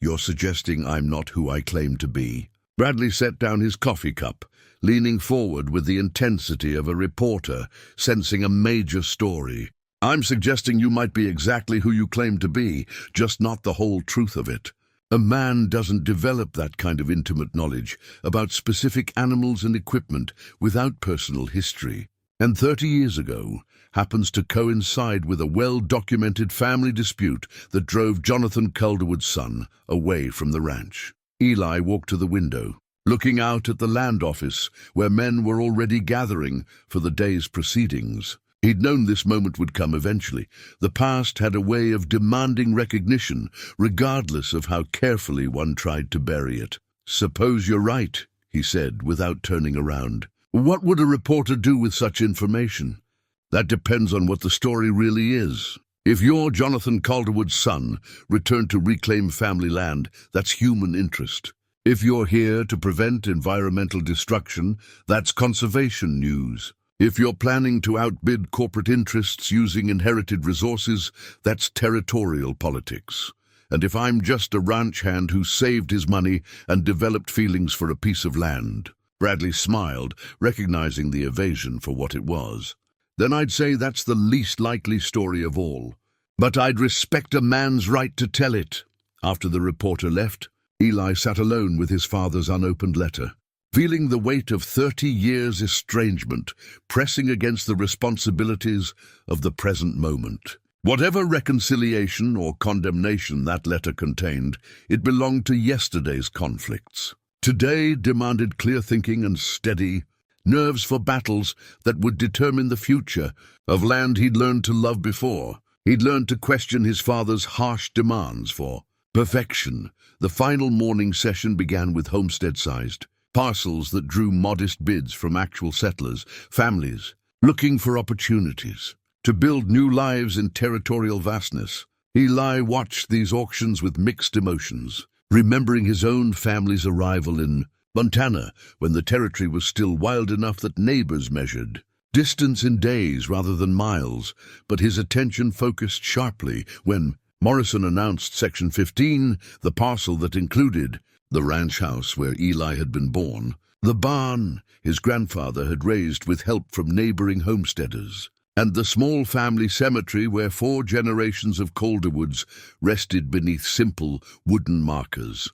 you're suggesting I'm not who I claim to be." Bradley set down his coffee cup, leaning forward with the intensity of a reporter sensing a major story. "I'm suggesting you might be exactly who you claim to be, just not the whole truth of it. A man doesn't develop that kind of intimate knowledge about specific animals and equipment without personal history. And 30 years ago happens to coincide with a well-documented family dispute that drove Jonathan Calderwood's son away from the ranch." Eli walked to the window, looking out at the land office where men were already gathering for the day's proceedings. He'd known this moment would come eventually. The past had a way of demanding recognition, regardless of how carefully one tried to bury it. "Suppose you're right," he said, without turning around. "What would a reporter do with such information?" "That depends on what the story really is. If you're Jonathan Calderwood's son, returned to reclaim family land, that's human interest. If you're here to prevent environmental destruction, that's conservation news. If you're planning to outbid corporate interests using inherited resources, that's territorial politics. And if I'm just a ranch hand who saved his money and developed feelings for a piece of land," Bradley smiled, recognizing the evasion for what it was, "then I'd say that's the least likely story of all. But I'd respect a man's right to tell it." After the reporter left, Eli sat alone with his father's unopened letter, feeling the weight of 30 years' estrangement pressing against the responsibilities of the present moment. Whatever reconciliation or condemnation that letter contained, it belonged to yesterday's conflicts. Today demanded clear thinking and steady nerves for battles that would determine the future of land he'd learned to love before. He'd learned to question his father's harsh demands for perfection. The final morning session began with homestead-sized parcels that drew modest bids from actual settlers, families, looking for opportunities to build new lives in territorial vastness. Eli watched these auctions with mixed emotions, remembering his own family's arrival in Montana when the territory was still wild enough that neighbors measured distance in days rather than miles, but his attention focused sharply when Morrison announced Section 15, the parcel that included the ranch house where Eli had been born, the barn his grandfather had raised with help from neighboring homesteaders, and the small family cemetery where 4 generations of Calderwoods rested beneath simple wooden markers.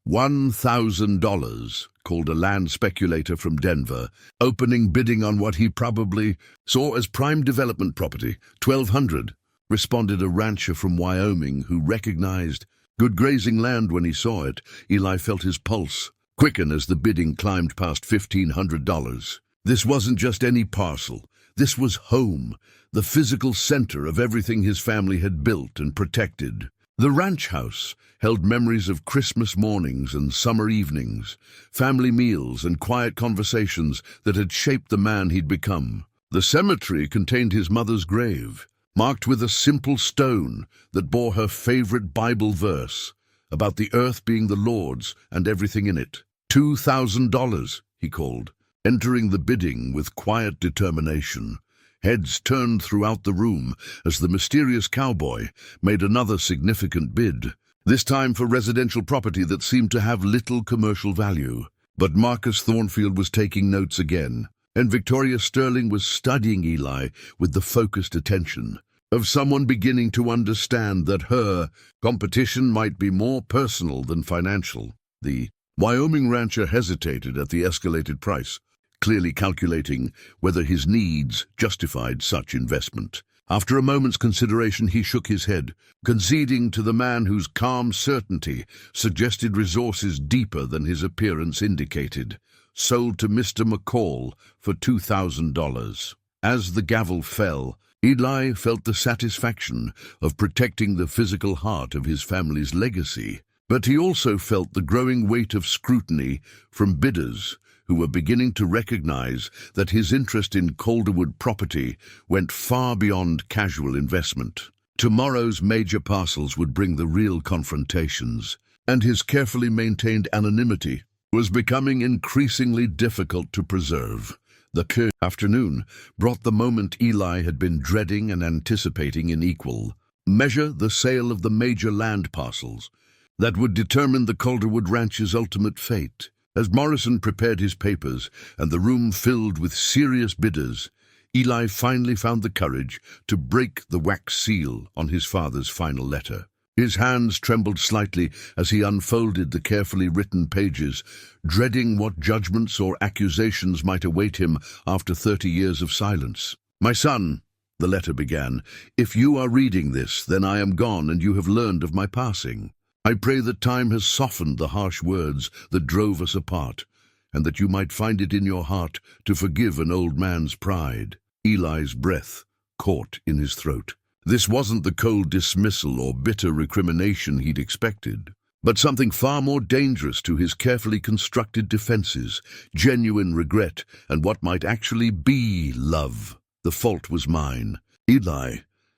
$1,000, called a land speculator from Denver, opening bidding on what he probably saw as prime development property. 1,200, responded a rancher from Wyoming who recognized good grazing land when he saw it. Eli felt his pulse quicken as the bidding climbed past $1,500. This wasn't just any parcel. This was home, the physical center of everything his family had built and protected. The ranch house held memories of Christmas mornings and summer evenings, family meals and quiet conversations that had shaped the man he'd become. The cemetery contained his mother's grave, marked with a simple stone that bore her favorite Bible verse about the earth being the Lord's and everything in it. $2,000, he called, entering the bidding with quiet determination. Heads turned throughout the room as the mysterious cowboy made another significant bid, this time for residential property that seemed to have little commercial value. But Marcus Thornfield was taking notes again, and Victoria Sterling was studying Eli with the focused attention of someone beginning to understand that her competition might be more personal than financial. The Wyoming rancher hesitated at the escalated price, clearly calculating whether his needs justified such investment. After a moment's consideration, he shook his head, conceding to the man whose calm certainty suggested resources deeper than his appearance indicated. Sold to Mr. McCall for $2,000. As the gavel fell, Eli felt the satisfaction of protecting the physical heart of his family's legacy, but he also felt the growing weight of scrutiny from bidders who were beginning to recognize that his interest in Calderwood property went far beyond casual investment. Tomorrow's major parcels would bring the real confrontations, and his carefully maintained anonymity was becoming increasingly difficult to preserve. The afternoon brought the moment Eli had been dreading and anticipating in equal measure, the sale of the major land parcels that would determine the Calderwood Ranch's ultimate fate. As Morrison prepared his papers and the room filled with serious bidders, Eli finally found the courage to break the wax seal on his father's final letter. His hands trembled slightly as he unfolded the carefully written pages, dreading what judgments or accusations might await him after 30 years of silence. "My son," the letter began, "if you are reading this, then I am gone and you have learned of my passing. I pray that time has softened the harsh words that drove us apart, and that you might find it in your heart to forgive an old man's pride." Eli's breath caught in his throat. This wasn't the cold dismissal or bitter recrimination he'd expected, but something far more dangerous to his carefully constructed defenses, genuine regret, and what might actually be love. "The fault was mine. Eli,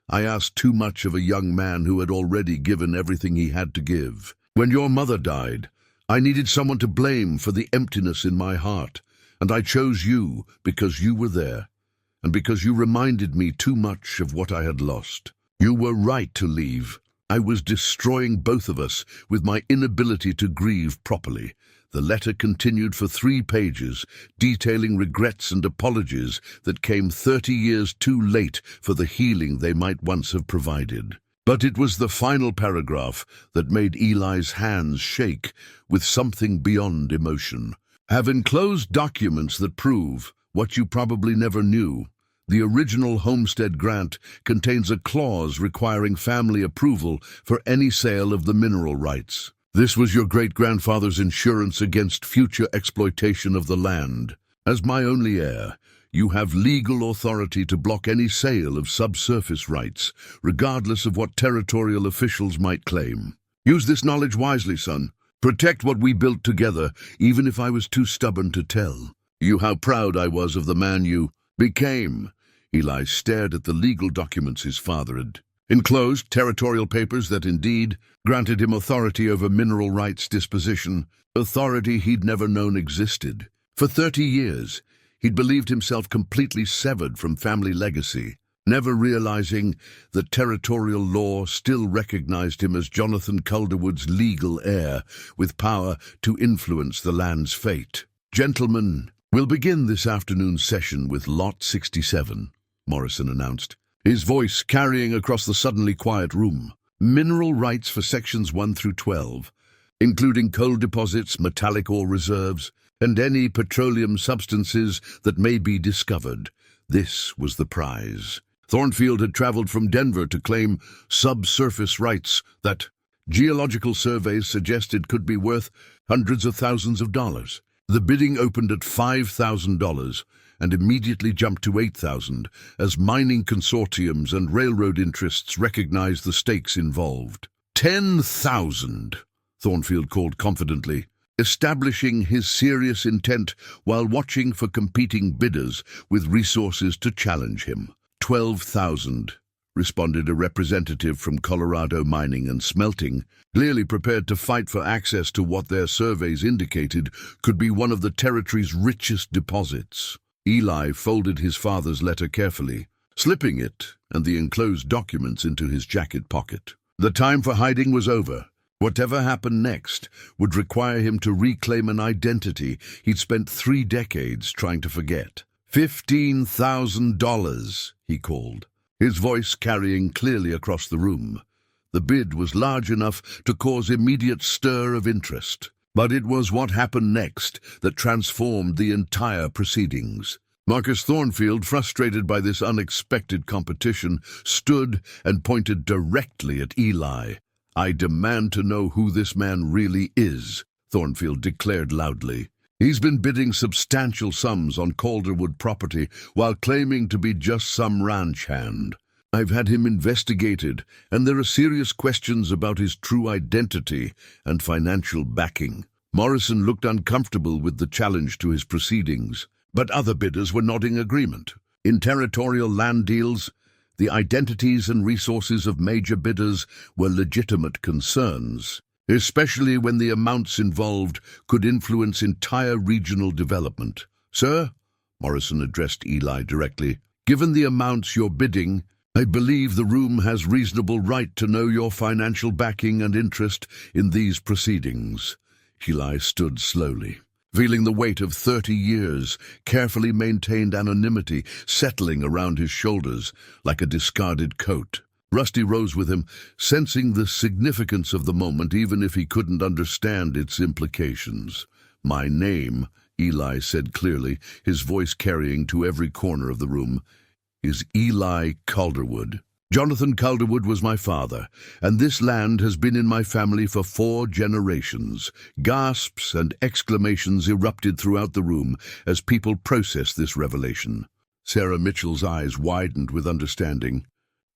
I asked too much of a young man who had already given everything he had to give. When your mother died, I needed someone to blame for the emptiness in my heart, and I chose you because you were there, and because you reminded me too much of what I had lost. You were right to leave. I was destroying both of us with my inability to grieve properly." The letter continued for 3 pages, detailing regrets and apologies that came 30 years too late for the healing they might once have provided. But it was the final paragraph that made Eli's hands shake with something beyond emotion. "Have enclosed documents that prove what you probably never knew. The original homestead grant contains a clause requiring family approval for any sale of the mineral rights. This was your great-grandfather's insurance against future exploitation of the land. As my only heir, you have legal authority to block any sale of subsurface rights, regardless of what territorial officials might claim. Use this knowledge wisely, son. Protect what we built together, even if I was too stubborn to tell you how proud I was of the man you became." Eli stared at the legal documents his father had enclosed, territorial papers that indeed granted him authority over mineral rights disposition, authority he'd never known existed. For 30 years, he'd believed himself completely severed from family legacy, never realizing that territorial law still recognized him as Jonathan Calderwood's legal heir, with power to influence the land's fate. "Gentlemen, we'll begin this afternoon's session with Lot 67, Morrison announced, his voice carrying across the suddenly quiet room. "Mineral rights for sections 1 through 12, including coal deposits, metallic ore reserves, and any petroleum substances that may be discovered. This was the prize. Thornfield had traveled from Denver to claim subsurface rights that geological surveys suggested could be worth hundreds of thousands of dollars. The bidding opened at $5,000 and immediately jumped to $8,000 as mining consortiums and railroad interests recognized the stakes involved. $10,000, Thornfield called confidently, establishing his serious intent while watching for competing bidders with resources to challenge him. $12,000, responded a representative from Colorado Mining and Smelting, clearly prepared to fight for access to what their surveys indicated could be one of the territory's richest deposits. Eli folded his father's letter carefully, slipping it and the enclosed documents into his jacket pocket. The time for hiding was over. Whatever happened next would require him to reclaim an identity he'd spent 3 decades trying to forget. $15,000, he called, his voice carrying clearly across the room. The bid was large enough to cause immediate stir of interest, but it was what happened next that transformed the entire proceedings. Marcus Thornfield, frustrated by this unexpected competition, stood and pointed directly at Eli. "I demand to know who this man really is," Thornfield declared loudly. "He's been bidding substantial sums on Calderwood property while claiming to be just some ranch hand. I've had him investigated, and there are serious questions about his true identity and financial backing." Morrison looked uncomfortable with the challenge to his proceedings, but other bidders were nodding agreement. In territorial land deals, the identities and resources of major bidders were legitimate concerns, especially when the amounts involved could influence entire regional development. "Sir," Morrison addressed Eli directly, "given the amounts you're bidding, I believe the room has reasonable right to know your financial backing and interest in these proceedings." Eli stood slowly, feeling the weight of 30 years, carefully maintained anonymity settling around his shoulders like a discarded coat. Rusty rose with him, sensing the significance of the moment even if he couldn't understand its implications. "My name," Eli said clearly, his voice carrying to every corner of the room, "is Eli Calderwood. Jonathan Calderwood was my father, and this land has been in my family for 4 generations. Gasps and exclamations erupted throughout the room as people processed this revelation. Sarah Mitchell's eyes widened with understanding,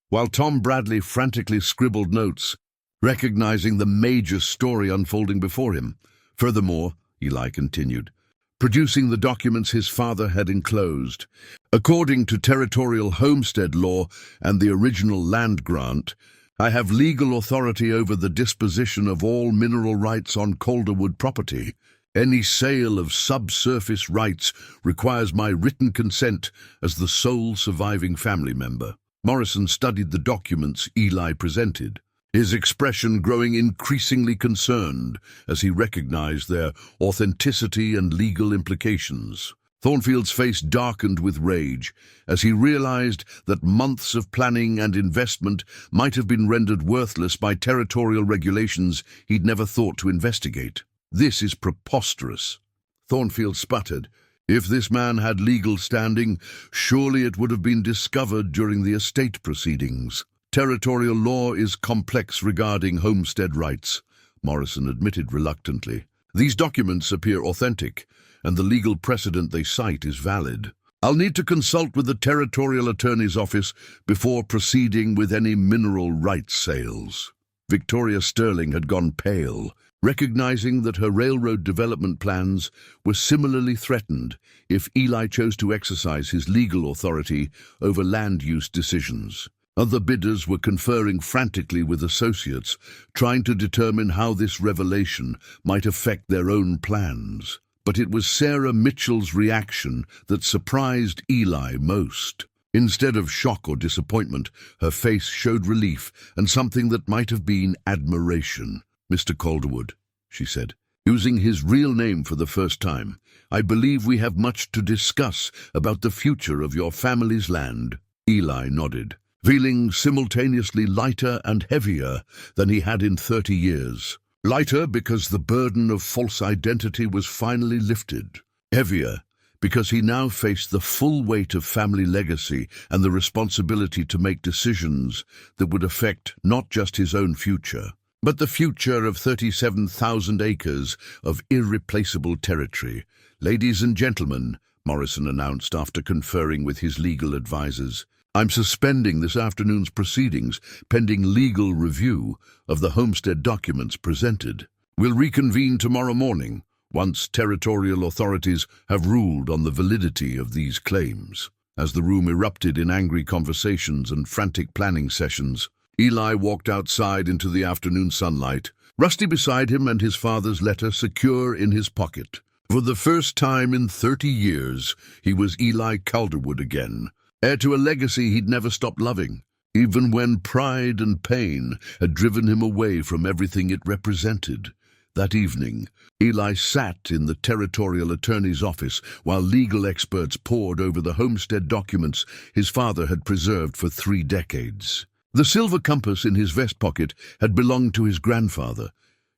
while Tom Bradley frantically scribbled notes, recognizing the major story unfolding before him. Furthermore, Eli continued, producing the documents his father had enclosed. According to territorial homestead law and the original land grant, I have legal authority over the disposition of all mineral rights on Calderwood property. Any sale of subsurface rights requires my written consent as the sole surviving family member." Morrison studied the documents Eli presented, his expression growing increasingly concerned as he recognized their authenticity and legal implications. Thornfield's face darkened with rage as he realized that months of planning and investment might have been rendered worthless by territorial regulations he'd never thought to investigate. "This is preposterous," Thornfield sputtered. "If this man had legal standing, surely it would have been discovered during the estate proceedings." "Territorial law is complex regarding homestead rights," Morrison admitted reluctantly. "These documents appear authentic, and the legal precedent they cite is valid. I'll need to consult with the territorial attorney's office before proceeding with any mineral rights sales." Victoria Sterling had gone pale, recognizing that her railroad development plans were similarly threatened if Eli chose to exercise his legal authority over land use decisions. Other bidders were conferring frantically with associates, trying to determine how this revelation might affect their own plans. But it was Sarah Mitchell's reaction that surprised Eli most. Instead of shock or disappointment, her face showed relief and something that might have been admiration. "Mr. Calderwood," she said, using his real name for the first time, "I believe we have much to discuss about the future of your family's land." Eli nodded, feeling simultaneously lighter and heavier than he had in 30 years. Lighter because the burden of false identity was finally lifted. Heavier because he now faced the full weight of family legacy and the responsibility to make decisions that would affect not just his own future, but the future of 37,000 acres of irreplaceable territory. "Ladies and gentlemen," Morrison announced after conferring with his legal advisors, "I'm suspending this afternoon's proceedings pending legal review of the homestead documents presented. We'll reconvene tomorrow morning once territorial authorities have ruled on the validity of these claims." As the room erupted in angry conversations and frantic planning sessions, Eli walked outside into the afternoon sunlight, Rusty beside him and his father's letter secure in his pocket. For the first time in 30 years, he was Eli Calderwood again, heir to a legacy he'd never stopped loving, even when pride and pain had driven him away from everything it represented. That evening, Eli sat in the territorial attorney's office while legal experts pored over the homestead documents his father had preserved for 3 decades. The silver compass in his vest pocket had belonged to his grandfather,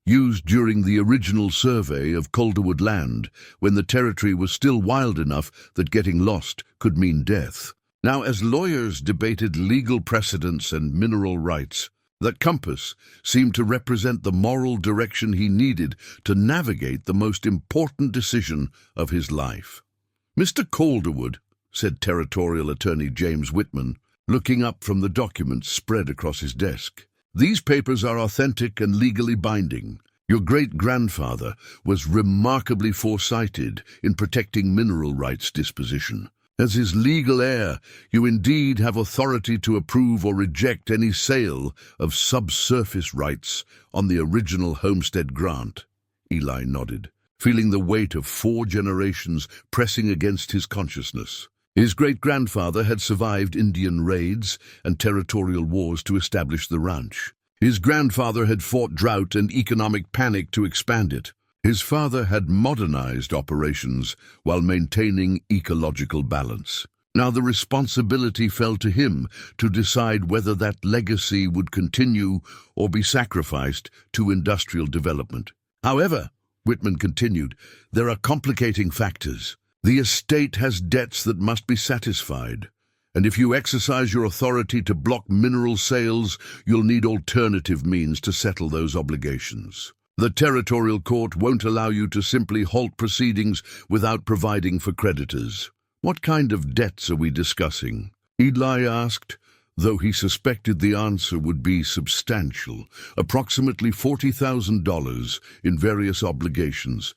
used during the original survey of Calderwood land when the territory was still wild enough that getting lost could mean death. Now, as lawyers debated legal precedents and mineral rights, that compass seemed to represent the moral direction he needed to navigate the most important decision of his life. "Mr. Calderwood," said Territorial Attorney James Whitman, looking up from the documents spread across his desk, "these papers are authentic and legally binding. Your great-grandfather was remarkably foresighted in protecting mineral rights disposition. As his legal heir, you indeed have authority to approve or reject any sale of subsurface rights on the original homestead grant." Eli nodded, feeling the weight of 4 generations pressing against his consciousness. His great-grandfather had survived Indian raids and territorial wars to establish the ranch. His grandfather had fought drought and economic panic to expand it. His father had modernized operations while maintaining ecological balance. Now the responsibility fell to him to decide whether that legacy would continue or be sacrificed to industrial development. "However," Whitman continued, "there are complicating factors. The estate has debts that must be satisfied, and if you exercise your authority to block mineral sales, you'll need alternative means to settle those obligations. The territorial court won't allow you to simply halt proceedings without providing for creditors." "What kind of debts are we discussing?" Eli asked, though he suspected the answer would be substantial, approximately $40,000 in various obligations,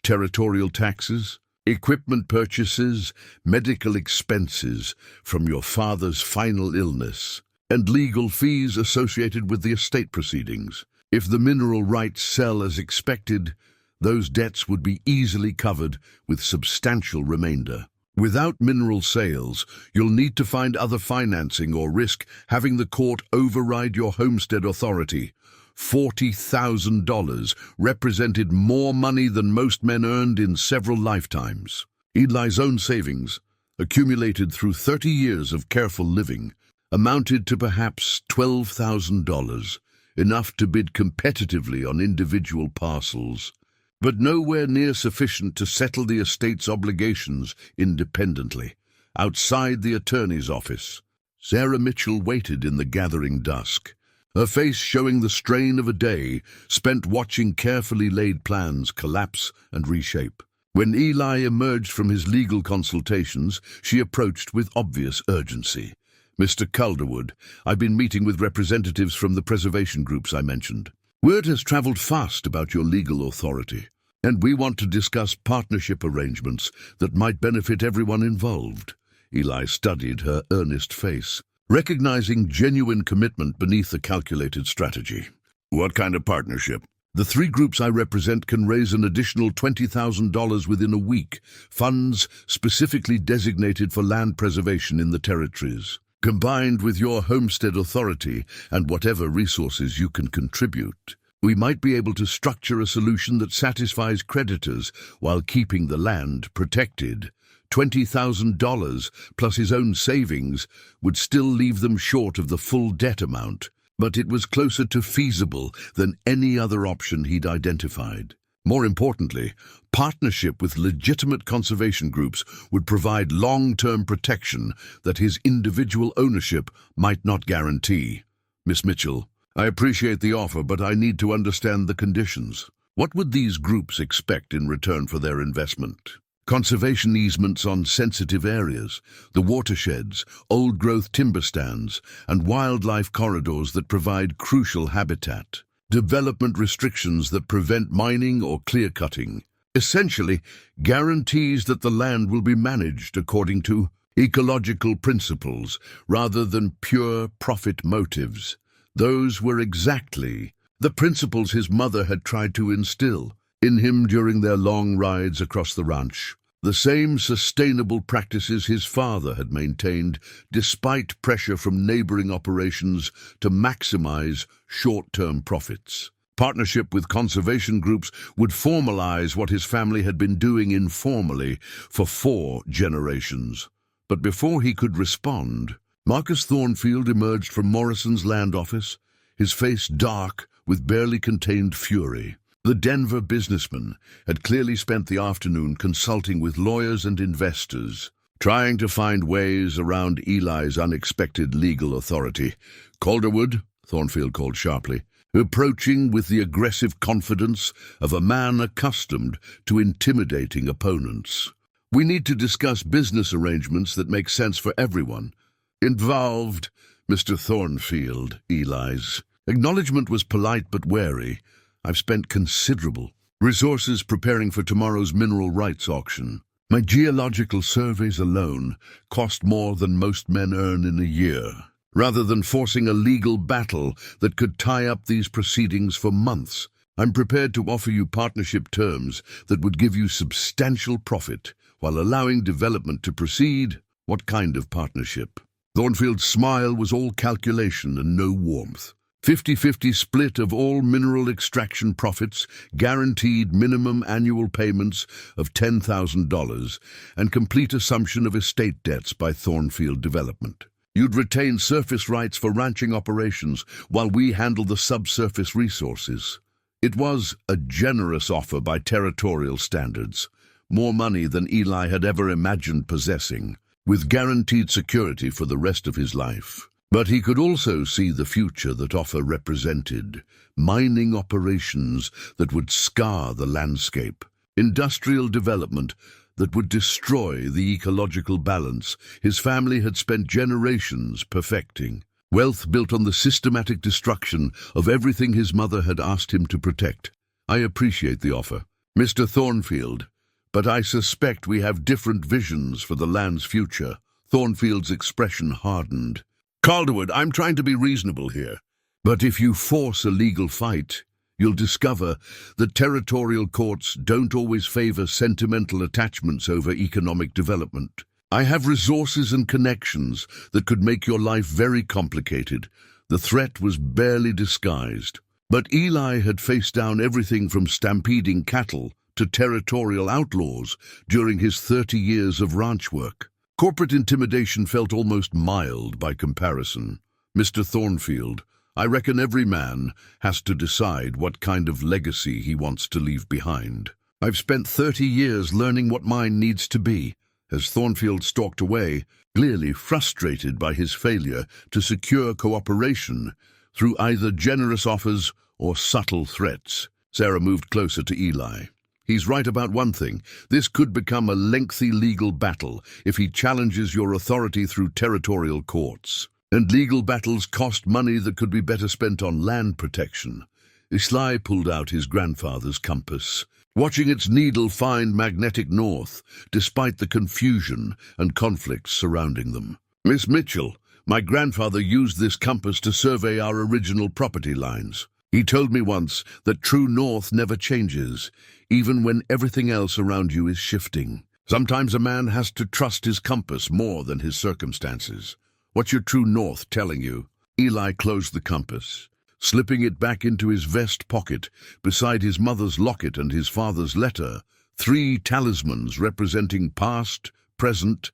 territorial taxes, equipment purchases, medical expenses from your father's final illness, and legal fees associated with the estate proceedings. If the mineral rights sell as expected, those debts would be easily covered with substantial remainder. Without mineral sales, you'll need to find other financing or risk having the court override your homestead authority. $40,000 represented more money than most men earned in several lifetimes. Eli's own savings, accumulated through 30 years of careful living, amounted to perhaps $12,000, enough to bid competitively on individual parcels, but nowhere near sufficient to settle the estate's obligations independently. Outside the attorney's office, Sarah Mitchell waited in the gathering dusk, her face showing the strain of a day spent watching carefully laid plans collapse and reshape. When Eli emerged from his legal consultations, she approached with obvious urgency. "Mr. Calderwood, I've been meeting with representatives from the preservation groups I mentioned. Word has traveled fast about your legal authority, and we want to discuss partnership arrangements that might benefit everyone involved." Eli studied her earnest face, recognizing genuine commitment beneath a calculated strategy. "What kind of partnership?" "The 3 groups I represent can raise an additional $20,000 within a week, funds specifically designated for land preservation in the territories. Combined with your homestead authority and whatever resources you can contribute, we might be able to structure a solution that satisfies creditors while keeping the land protected. $20,000 plus his own savings would still leave them short of the full debt amount, but it was closer to feasible than any other option he'd identified. More importantly, partnership with legitimate conservation groups would provide long-term protection that his individual ownership might not guarantee. Miss Mitchell, I appreciate the offer, but I need to understand the conditions. What would these groups expect in return for their investment? Conservation easements on sensitive areas, the watersheds, old-growth timber stands, and wildlife corridors that provide crucial habitat. Development restrictions that prevent mining or clear-cutting. Essentially, guarantees that the land will be managed according to ecological principles rather than pure profit motives. Those were exactly the principles his mother had tried to instill in him during their long rides across the ranch. The same sustainable practices his father had maintained despite pressure from neighboring operations to maximize short-term profits. Partnership with conservation groups would formalize what his family had been doing informally for 4 generations. But before he could respond, Marcus Thornfield emerged from Morrison's land office, his face dark with barely contained fury. The Denver businessman had clearly spent the afternoon consulting with lawyers and investors, trying to find ways around Eli's unexpected legal authority. "Calderwood," Thornfield called sharply, approaching with the aggressive confidence of a man accustomed to intimidating opponents. "We need to discuss business arrangements that make sense for everyone involved." Mr. Thornfield, Eli's acknowledgement was polite but wary. "I've spent considerable resources preparing for tomorrow's mineral rights auction. My geological surveys alone cost more than most men earn in a year. Rather than forcing a legal battle that could tie up these proceedings for months, I'm prepared to offer you partnership terms that would give you substantial profit while allowing development to proceed." "What kind of partnership?" Thornfield's smile was all calculation and no warmth. 50-50 split of all mineral extraction profits, guaranteed minimum annual payments of $10,000, and complete assumption of estate debts by Thornfield Development. You'd retain surface rights for ranching operations while we handle the subsurface resources. It was a generous offer by territorial standards, more money than Eli had ever imagined possessing, with guaranteed security for the rest of his life. But he could also see the future that offer represented: mining operations that would scar the landscape, industrial development that would destroy the ecological balance his family had spent generations perfecting, wealth built on the systematic destruction of everything his mother had asked him to protect. "I appreciate the offer, Mr. Thornfield, but I suspect we have different visions for the land's future." Thornfield's expression hardened. "Calderwood, I'm trying to be reasonable here. But if you force a legal fight, you'll discover that territorial courts don't always favor sentimental attachments over economic development. I have resources and connections that could make your life very complicated." The threat was barely disguised. But Eli had faced down everything from stampeding cattle to territorial outlaws during his 30 years of ranch work. Corporate intimidation felt almost mild by comparison. "Mr. Thornfield, I reckon every man has to decide what kind of legacy he wants to leave behind. I've spent 30 years learning what mine needs to be." As Thornfield stalked away, clearly frustrated by his failure to secure cooperation through either generous offers or subtle threats, Sarah moved closer to Eli. "He's right about one thing. This could become a lengthy legal battle if he challenges your authority through territorial courts. And legal battles cost money that could be better spent on land protection." Eli pulled out his grandfather's compass, watching its needle find magnetic north, despite the confusion and conflicts surrounding them. "Miss Mitchell, my grandfather used this compass to survey our original property lines. He told me once that true north never changes, even when everything else around you is shifting. Sometimes a man has to trust his compass more than his circumstances. What's your true north telling you?" Eli closed the compass, slipping it back into his vest pocket beside his mother's locket and his father's letter, 3 talismans representing past, present,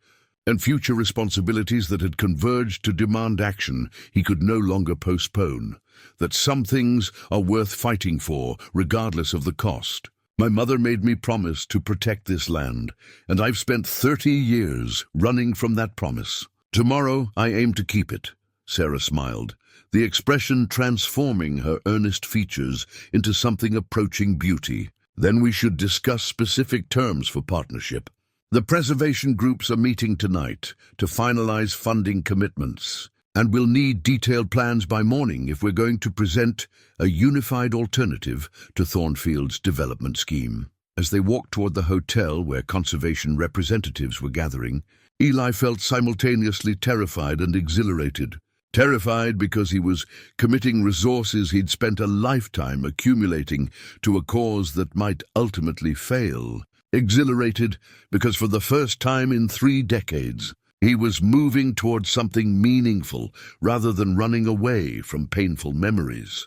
and future responsibilities that had converged to demand action he could no longer postpone, that some things are worth fighting for, regardless of the cost. My mother made me promise to protect this land, and I've spent 30 years running from that promise. Tomorrow I aim to keep it, Sarah smiled, the expression transforming her earnest features into something approaching beauty. Then we should discuss specific terms for partnership. The preservation groups are meeting tonight to finalize funding commitments, and we'll need detailed plans by morning if we're going to present a unified alternative to Thornfield's development scheme. As they walked toward the hotel where conservation representatives were gathering, Eli felt simultaneously terrified and exhilarated. Terrified because he was committing resources he'd spent a lifetime accumulating to a cause that might ultimately fail. Exhilarated because for the first time in 3 decades, he was moving towards something meaningful rather than running away from painful memories.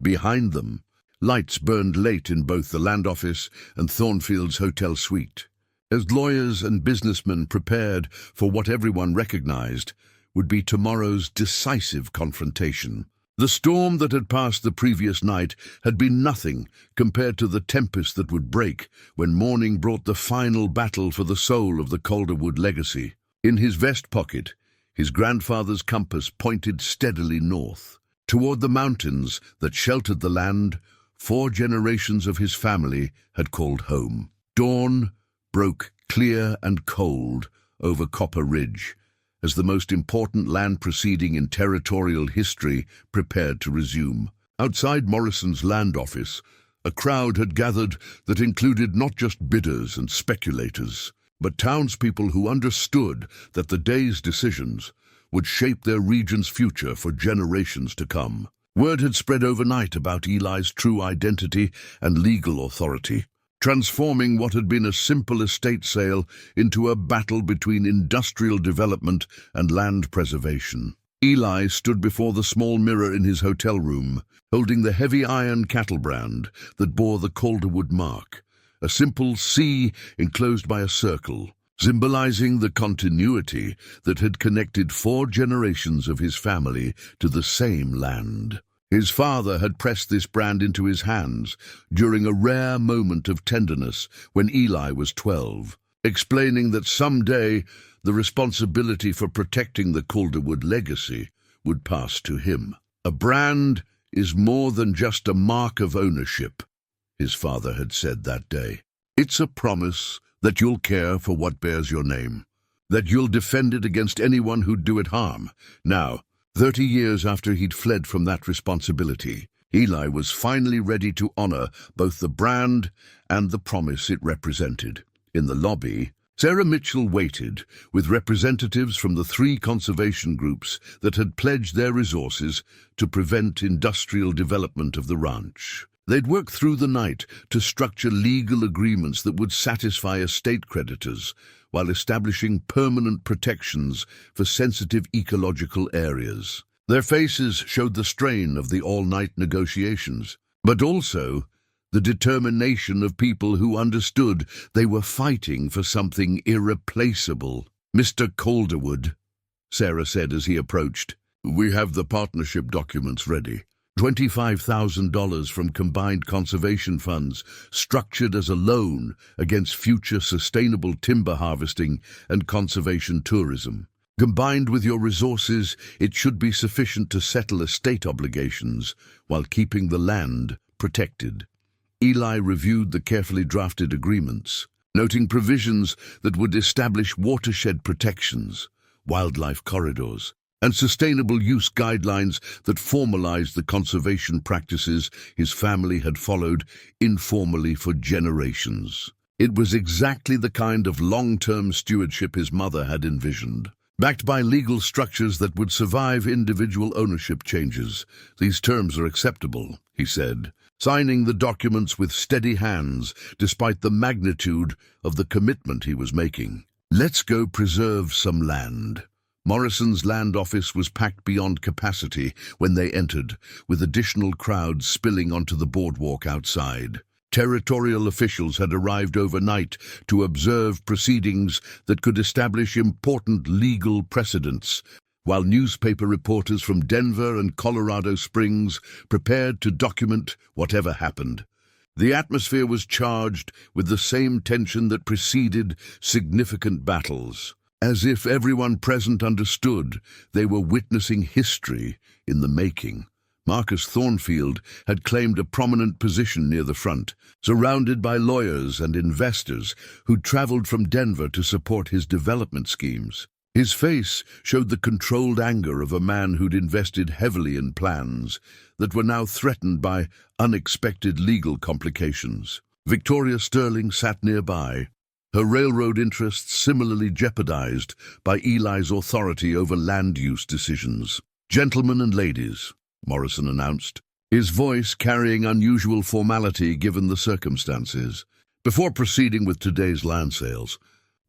Behind them, lights burned late in both the land office and Thornfield's hotel suite, as lawyers and businessmen prepared for what everyone recognized would be tomorrow's decisive confrontation. The storm that had passed the previous night had been nothing compared to the tempest that would break when morning brought the final battle for the soul of the Calderwood legacy. In his vest pocket, his grandfather's compass pointed steadily north, toward the mountains that sheltered the land 4 generations of his family had called home. Dawn broke clear and cold over Copper Ridge, as the most important land proceeding in territorial history prepared to resume. Outside Morrison's land office, a crowd had gathered that included not just bidders and speculators, but townspeople who understood that the day's decisions would shape their region's future for generations to come. Word had spread overnight about Eli's true identity and legal authority, transforming what had been a simple estate sale into a battle between industrial development and land preservation. Eli stood before the small mirror in his hotel room, holding the heavy iron cattle brand that bore the Calderwood mark, a simple C enclosed by a circle, symbolizing the continuity that had connected 4 generations of his family to the same land. His father had pressed this brand into his hands during a rare moment of tenderness when Eli was 12, explaining that someday the responsibility for protecting the Calderwood legacy would pass to him. A brand is more than just a mark of ownership, his father had said that day. It's a promise that you'll care for what bears your name, that you'll defend it against anyone who'd do it harm. Now, 30 years after he'd fled from that responsibility, Eli was finally ready to honor both the brand and the promise it represented. In the lobby, Sarah Mitchell waited with representatives from the 3 conservation groups that had pledged their resources to prevent industrial development of the ranch. They'd worked through the night to structure legal agreements that would satisfy estate creditors while establishing permanent protections for sensitive ecological areas. Their faces showed the strain of the all-night negotiations, but also the determination of people who understood they were fighting for something irreplaceable. "Mr. Calderwood," Sarah said as he approached, "we have the partnership documents ready. $25,000 from combined conservation funds, structured as a loan against future sustainable timber harvesting and conservation tourism. Combined with your resources, it should be sufficient to settle estate obligations while keeping the land protected." Eli reviewed the carefully drafted agreements, noting provisions that would establish watershed protections, wildlife corridors, and sustainable use guidelines that formalized the conservation practices his family had followed informally for generations. It was exactly the kind of long-term stewardship his mother had envisioned. Backed by legal structures that would survive individual ownership changes, these terms are acceptable, he said, signing the documents with steady hands despite the magnitude of the commitment he was making. "Let's go preserve some land." Morrison's land office was packed beyond capacity when they entered, with additional crowds spilling onto the boardwalk outside. Territorial officials had arrived overnight to observe proceedings that could establish important legal precedents, while newspaper reporters from Denver and Colorado Springs prepared to document whatever happened. The atmosphere was charged with the same tension that preceded significant battles. As if everyone present understood, they were witnessing history in the making. Marcus Thornfield had claimed a prominent position near the front, surrounded by lawyers and investors who'd traveled from Denver to support his development schemes. His face showed the controlled anger of a man who'd invested heavily in plans that were now threatened by unexpected legal complications. Victoria Sterling sat nearby, her railroad interests similarly jeopardized by Eli's authority over land use decisions. "Gentlemen and ladies," Morrison announced, his voice carrying unusual formality given the circumstances. "Before proceeding with today's land sales,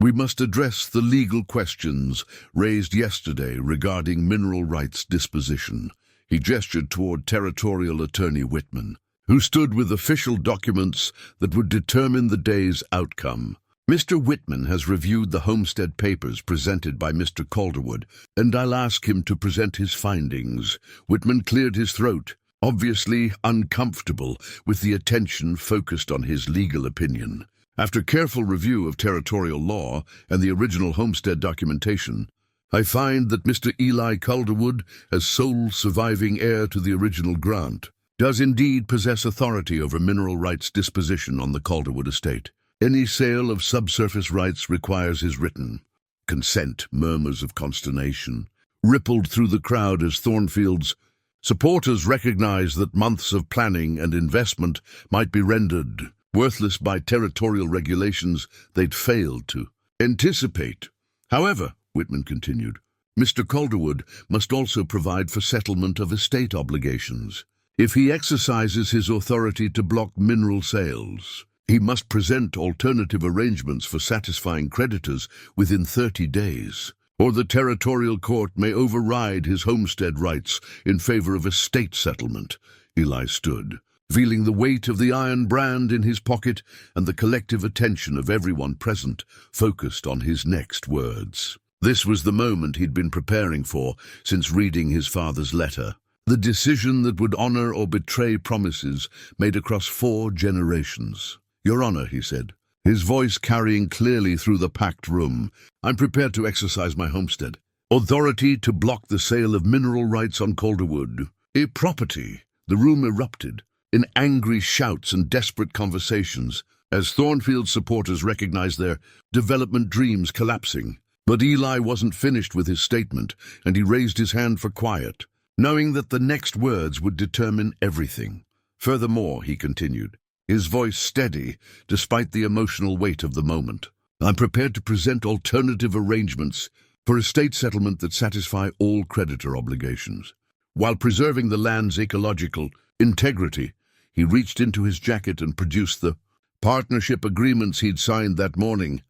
we must address the legal questions raised yesterday regarding mineral rights disposition." He gestured toward Territorial Attorney Whitman, who stood with official documents that would determine the day's outcome. "Mr. Whitman has reviewed the homestead papers presented by Mr. Calderwood, and I'll ask him to present his findings." Whitman cleared his throat, obviously uncomfortable with the attention focused on his legal opinion. "After careful review of territorial law and the original homestead documentation, I find that Mr. Eli Calderwood, as sole surviving heir to the original grant, does indeed possess authority over mineral rights disposition on the Calderwood estate. Any sale of subsurface rights requires his written consent." Murmurs of consternation rippled through the crowd as Thornfield's supporters recognized that months of planning and investment might be rendered worthless by territorial regulations they'd failed to anticipate. "However," Whitman continued, "Mr. Calderwood must also provide for settlement of estate obligations. If he exercises his authority to block mineral sales, he must present alternative arrangements for satisfying creditors within 30 days, or the territorial court may override his homestead rights in favor of estate settlement." Eli stood, feeling the weight of the iron brand in his pocket and the collective attention of everyone present focused on his next words. This was the moment he'd been preparing for since reading his father's letter. The decision that would honor or betray promises made across 4 generations. "Your Honor," he said, his voice carrying clearly through the packed room, "I'm prepared to exercise my homestead authority to block the sale of mineral rights on Calderwood, a property." The room erupted in angry shouts and desperate conversations as Thornfield's supporters recognized their development dreams collapsing. But Eli wasn't finished with his statement, and he raised his hand for quiet, knowing that the next words would determine everything. "Furthermore," he continued, his voice steady despite the emotional weight of the moment, "I'm prepared to present alternative arrangements for estate settlement that satisfy all creditor obligations, while preserving the land's ecological integrity." He reached into his jacket and produced the partnership agreements he'd signed that morning,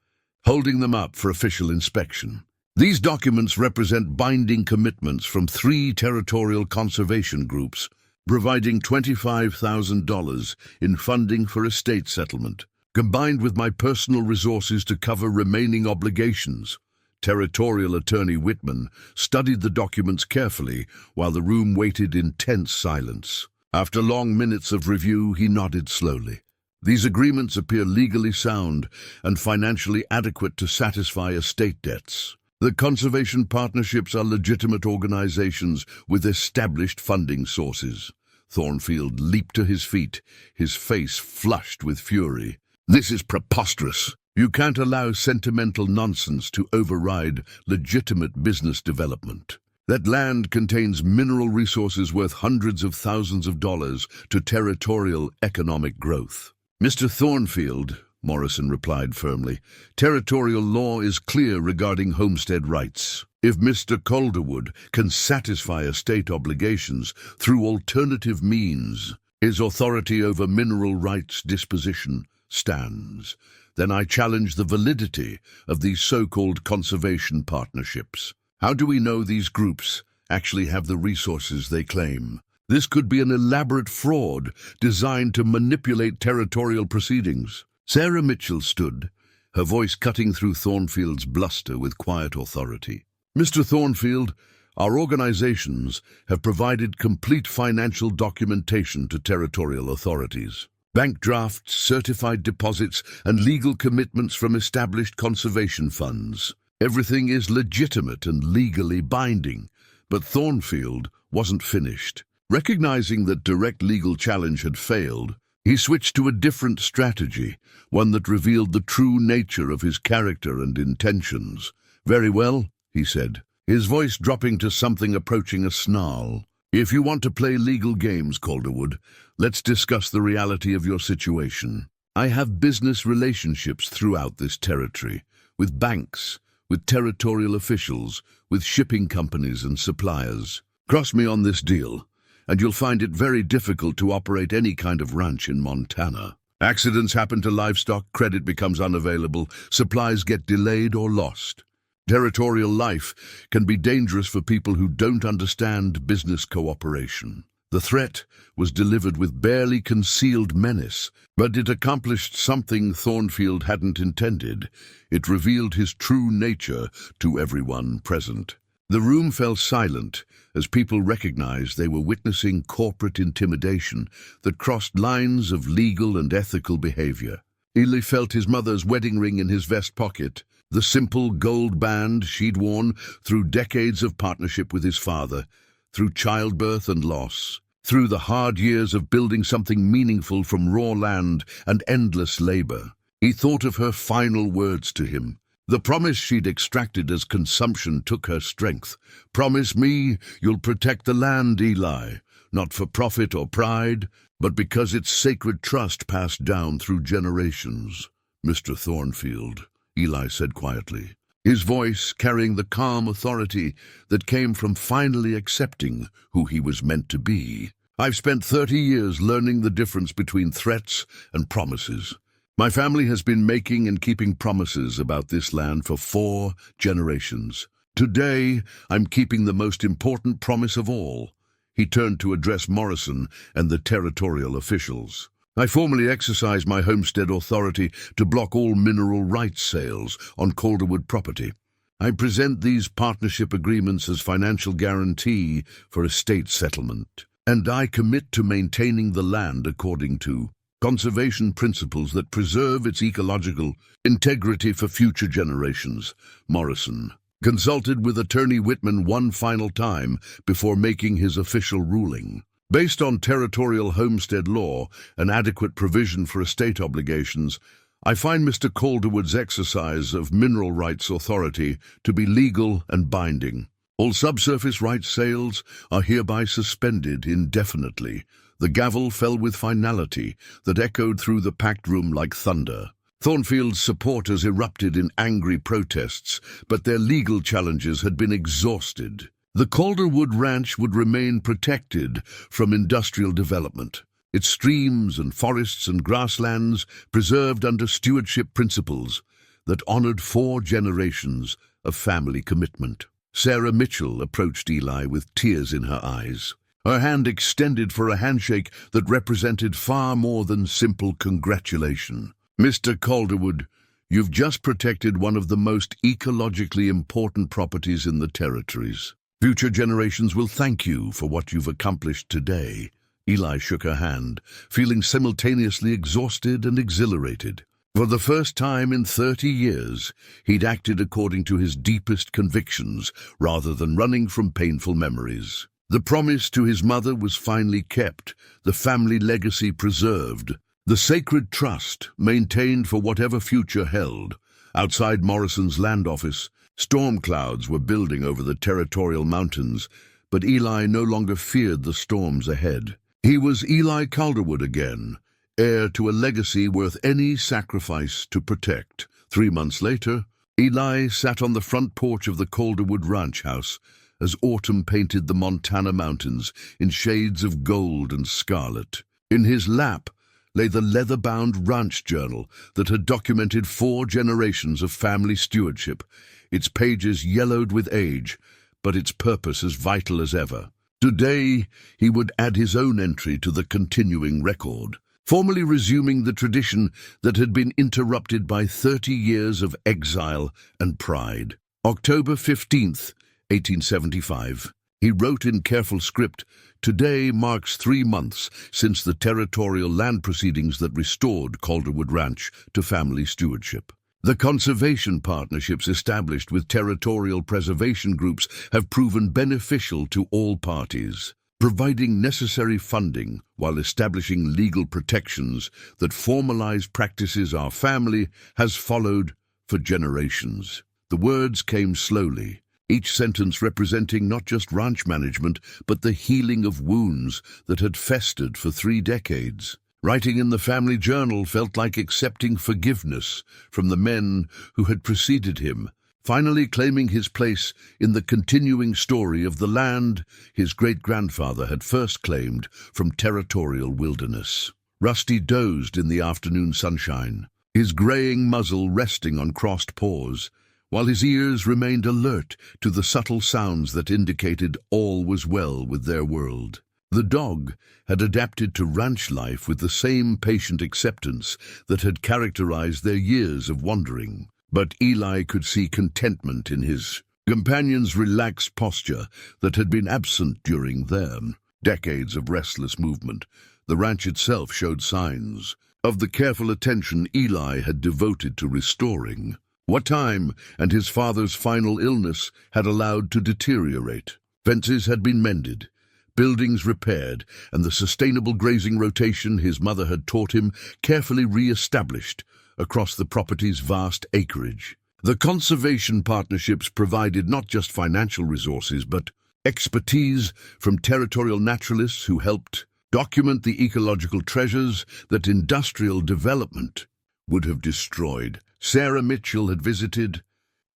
holding them up for official inspection. These documents represent binding commitments from 3 territorial conservation groups, providing $25,000 in funding for estate settlement, combined with my personal resources to cover remaining obligations. Territorial Attorney Whitman studied the documents carefully while the room waited in tense silence. After long minutes of review, he nodded slowly. "These agreements appear legally sound and financially adequate to satisfy estate debts. The conservation partnerships are legitimate organizations with established funding sources." Thornfield leaped to his feet, his face flushed with fury. "This is preposterous. You can't allow sentimental nonsense to override legitimate business development. That land contains mineral resources worth hundreds of thousands of dollars to territorial economic growth." "Mr. Thornfield," Morrison replied firmly, "territorial law is clear regarding homestead rights. If Mr. Calderwood can satisfy estate obligations through alternative means, his authority over mineral rights disposition stands. Then I challenge the validity of these so-called conservation partnerships. How do we know these groups actually have the resources they claim?" This could be an elaborate fraud designed to manipulate territorial proceedings. Sarah Mitchell stood, her voice cutting through Thornfield's bluster with quiet authority. Mr. Thornfield, our organizations have provided complete financial documentation to territorial authorities. Bank drafts, certified deposits, and legal commitments from established conservation funds. Everything is legitimate and legally binding, but Thornfield wasn't finished. Recognizing that direct legal challenge had failed, he switched to a different strategy, one that revealed the true nature of his character and intentions. "Very well," he said, his voice dropping to something approaching a snarl. "If you want to play legal games, Calderwood, let's discuss the reality of your situation. I have business relationships throughout this territory, with banks, with territorial officials, with shipping companies and suppliers. Cross me on this deal, and you'll find it very difficult to operate any kind of ranch in Montana. Accidents happen to livestock, credit becomes unavailable, supplies get delayed or lost. Territorial life can be dangerous for people who don't understand business cooperation." The threat was delivered with barely concealed menace, but it accomplished something Thornfield hadn't intended. It revealed his true nature to everyone present. The room fell silent as people recognized they were witnessing corporate intimidation that crossed lines of legal and ethical behavior. Eli felt his mother's wedding ring in his vest pocket, the simple gold band she'd worn through decades of partnership with his father, through childbirth and loss, through the hard years of building something meaningful from raw land and endless labor. He thought of her final words to him. The promise she'd extracted as consumption took her strength. "Promise me you'll protect the land, Eli, not for profit or pride, but because it's sacred trust passed down through generations." "Mr. Thornfield," Eli said quietly, his voice carrying the calm authority that came from finally accepting who he was meant to be. "I've spent 30 years learning the difference between threats and promises. My family has been making and keeping promises about this land for 4 generations. Today, I'm keeping the most important promise of all." He turned to address Morrison and the territorial officials. "I formally exercise my homestead authority to block all mineral rights sales on Calderwood property. I present these partnership agreements as financial guarantee for estate settlement, and I commit to maintaining the land according to conservation principles that preserve its ecological integrity for future generations." Morrison consulted with Attorney Whitman one final time before making his official ruling. "Based on territorial homestead law and adequate provision for estate obligations, I find Mr. Calderwood's exercise of mineral rights authority to be legal and binding. All subsurface rights sales are hereby suspended indefinitely." The gavel fell with finality that echoed through the packed room like thunder. Thornfield's supporters erupted in angry protests, but their legal challenges had been exhausted. The Calderwood Ranch would remain protected from industrial development, its streams and forests and grasslands preserved under stewardship principles that honored 4 generations of family commitment. Sarah Mitchell approached Eli with tears in her eyes, her hand extended for a handshake that represented far more than simple congratulation. "Mr. Calderwood, you've just protected one of the most ecologically important properties in the territories. Future generations will thank you for what you've accomplished today." Eli shook her hand, feeling simultaneously exhausted and exhilarated. For the first time in 30 years, he'd acted according to his deepest convictions rather than running from painful memories. The promise to his mother was finally kept, the family legacy preserved, the sacred trust maintained for whatever future held. Outside Morrison's land office, storm clouds were building over the territorial mountains, but Eli no longer feared the storms ahead. He was Eli Calderwood again, heir to a legacy worth any sacrifice to protect. 3 months later, Eli sat on the front porch of the Calderwood ranch house as autumn painted the Montana mountains in shades of gold and scarlet. In his lap lay the leather-bound ranch journal that had documented 4 generations of family stewardship, its pages yellowed with age, but its purpose as vital as ever. Today, he would add his own entry to the continuing record, formally resuming the tradition that had been interrupted by 30 years of exile and pride. October 15th, 1875. He wrote in careful script, "Today marks 3 months since the territorial land proceedings that restored Calderwood Ranch to family stewardship. The conservation partnerships established with territorial preservation groups have proven beneficial to all parties, providing necessary funding while establishing legal protections that formalize practices our family has followed for generations." The words came slowly, each sentence representing not just ranch management, but the healing of wounds that had festered for 3 decades. Writing in the family journal felt like accepting forgiveness from the men who had preceded him, finally claiming his place in the continuing story of the land his great-grandfather had first claimed from territorial wilderness. Rusty dozed in the afternoon sunshine, his graying muzzle resting on crossed paws, while his ears remained alert to the subtle sounds that indicated all was well with their world. The dog had adapted to ranch life with the same patient acceptance that had characterized their years of wandering. But Eli could see contentment in his companion's relaxed posture that had been absent during their decades of restless movement. The ranch itself showed signs of the careful attention Eli had devoted to restoring what time and his father's final illness had allowed to deteriorate. Fences had been mended, buildings repaired, and the sustainable grazing rotation his mother had taught him carefully re-established across the property's vast acreage. The conservation partnerships provided not just financial resources, but expertise from territorial naturalists who helped document the ecological treasures that industrial development would have destroyed. Sarah Mitchell had visited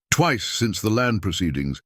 twice since the land proceedings,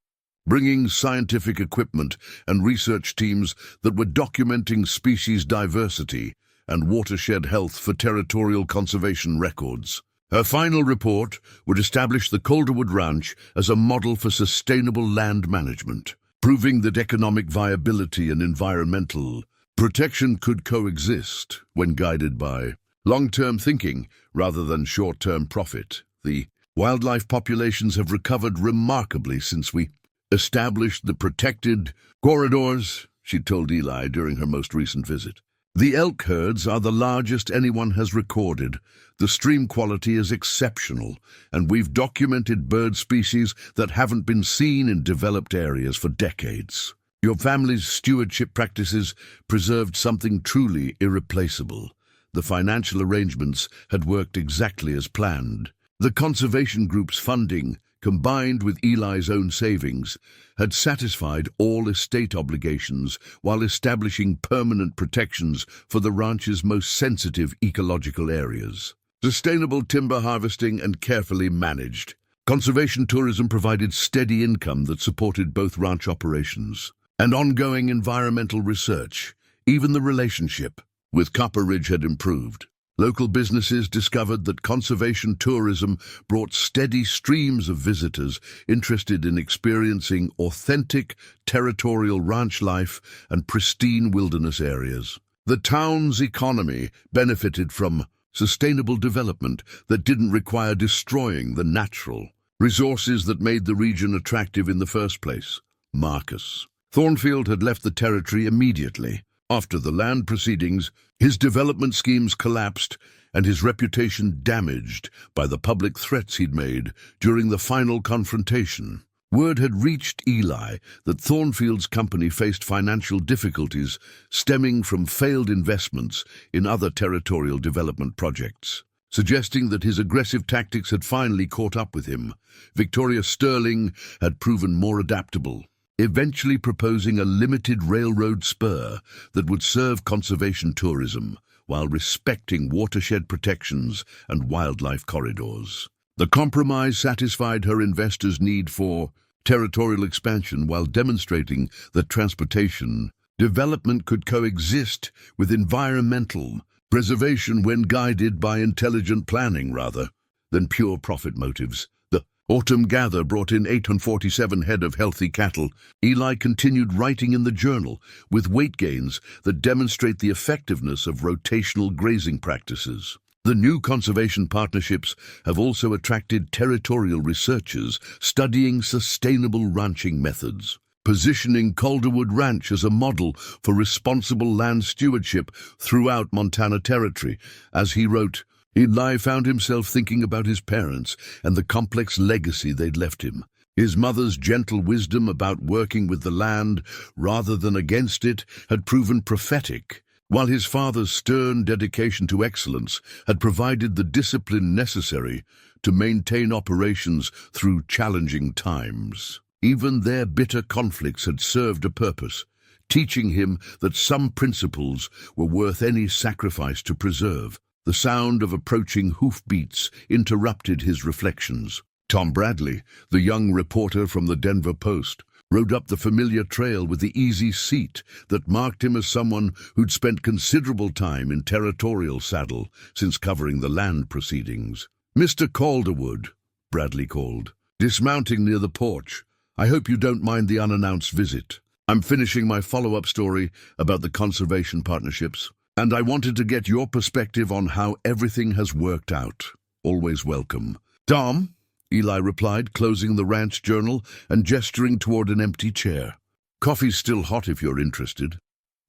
bringing scientific equipment and research teams that were documenting species diversity and watershed health for territorial conservation records. Her final report would establish the Calderwood Ranch as a model for sustainable land management, proving that economic viability and environmental protection could coexist when guided by long-term thinking rather than short-term profit. The wildlife populations have recovered remarkably since we established the protected corridors, she told Eli during her most recent visit. The elk herds are the largest anyone has recorded. The stream quality is exceptional, and we've documented bird species that haven't been seen in developed areas for decades. Your family's stewardship practices preserved something truly irreplaceable. The financial arrangements had worked exactly as planned. The conservation group's funding, combined with Eli's own savings, had satisfied all estate obligations while establishing permanent protections for the ranch's most sensitive ecological areas. Sustainable timber harvesting and carefully managed conservation tourism provided steady income that supported both ranch operations and ongoing environmental research. Even the relationship with Copper Ridge had improved. Local businesses discovered that conservation tourism brought steady streams of visitors interested in experiencing authentic territorial ranch life and pristine wilderness areas. The town's economy benefited from sustainable development that didn't require destroying the natural resources that made the region attractive in the first place. Marcus Thornfield had left the territory immediately. After the land proceedings, his development schemes collapsed and his reputation damaged by the public threats he'd made during the final confrontation. Word had reached Eli that Thornfield's company faced financial difficulties stemming from failed investments in other territorial development projects, suggesting that his aggressive tactics had finally caught up with him. Victoria Sterling had proven more adaptable, eventually proposing a limited railroad spur that would serve conservation tourism while respecting watershed protections and wildlife corridors. The compromise satisfied her investors' need for territorial expansion while demonstrating that transportation development could coexist with environmental preservation when guided by intelligent planning rather than pure profit motives. The Autumn gather brought in 847 head of healthy cattle. Eli continued writing in the journal, with weight gains that demonstrate the effectiveness of rotational grazing practices. The new conservation partnerships have also attracted territorial researchers studying sustainable ranching methods, positioning Calderwood Ranch as a model for responsible land stewardship throughout Montana Territory. As he wrote, Eli found himself thinking about his parents and the complex legacy they'd left him. His mother's gentle wisdom about working with the land rather than against it had proven prophetic, while his father's stern dedication to excellence had provided the discipline necessary to maintain operations through challenging times. Even their bitter conflicts had served a purpose, teaching him that some principles were worth any sacrifice to preserve. The sound of approaching hoofbeats interrupted his reflections. Tom Bradley, the young reporter from the Denver Post, rode up the familiar trail with the easy seat that marked him as someone who'd spent considerable time in territorial saddle since covering the land proceedings. "Mr. Calderwood," Bradley called, dismounting near the porch. "I hope you don't mind the unannounced visit. I'm finishing my follow-up story about the conservation partnerships, and I wanted to get your perspective on how everything has worked out. Always welcome." "Tom," Eli replied, closing the ranch journal and gesturing toward an empty chair. "Coffee's still hot if you're interested."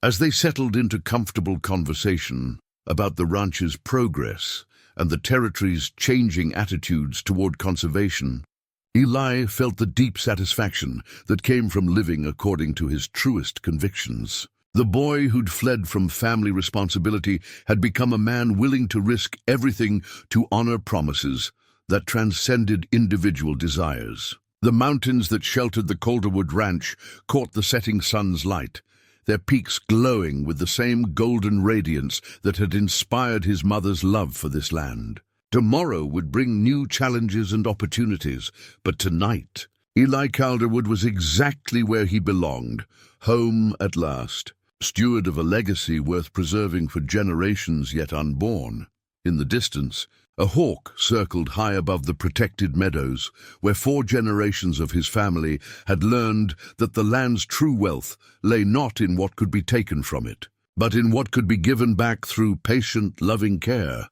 As they settled into comfortable conversation about the ranch's progress and the territory's changing attitudes toward conservation, Eli felt the deep satisfaction that came from living according to his truest convictions. The boy who'd fled from family responsibility had become a man willing to risk everything to honor promises that transcended individual desires. The mountains that sheltered the Calderwood Ranch caught the setting sun's light, their peaks glowing with the same golden radiance that had inspired his mother's love for this land. Tomorrow would bring new challenges and opportunities, but tonight, Eli Calderwood was exactly where he belonged, home at last. Steward of a legacy worth preserving for generations yet unborn. In the distance, a hawk circled high above the protected meadows, where 4 generations of his family had learned that the land's true wealth lay not in what could be taken from it, but in what could be given back through patient, loving care.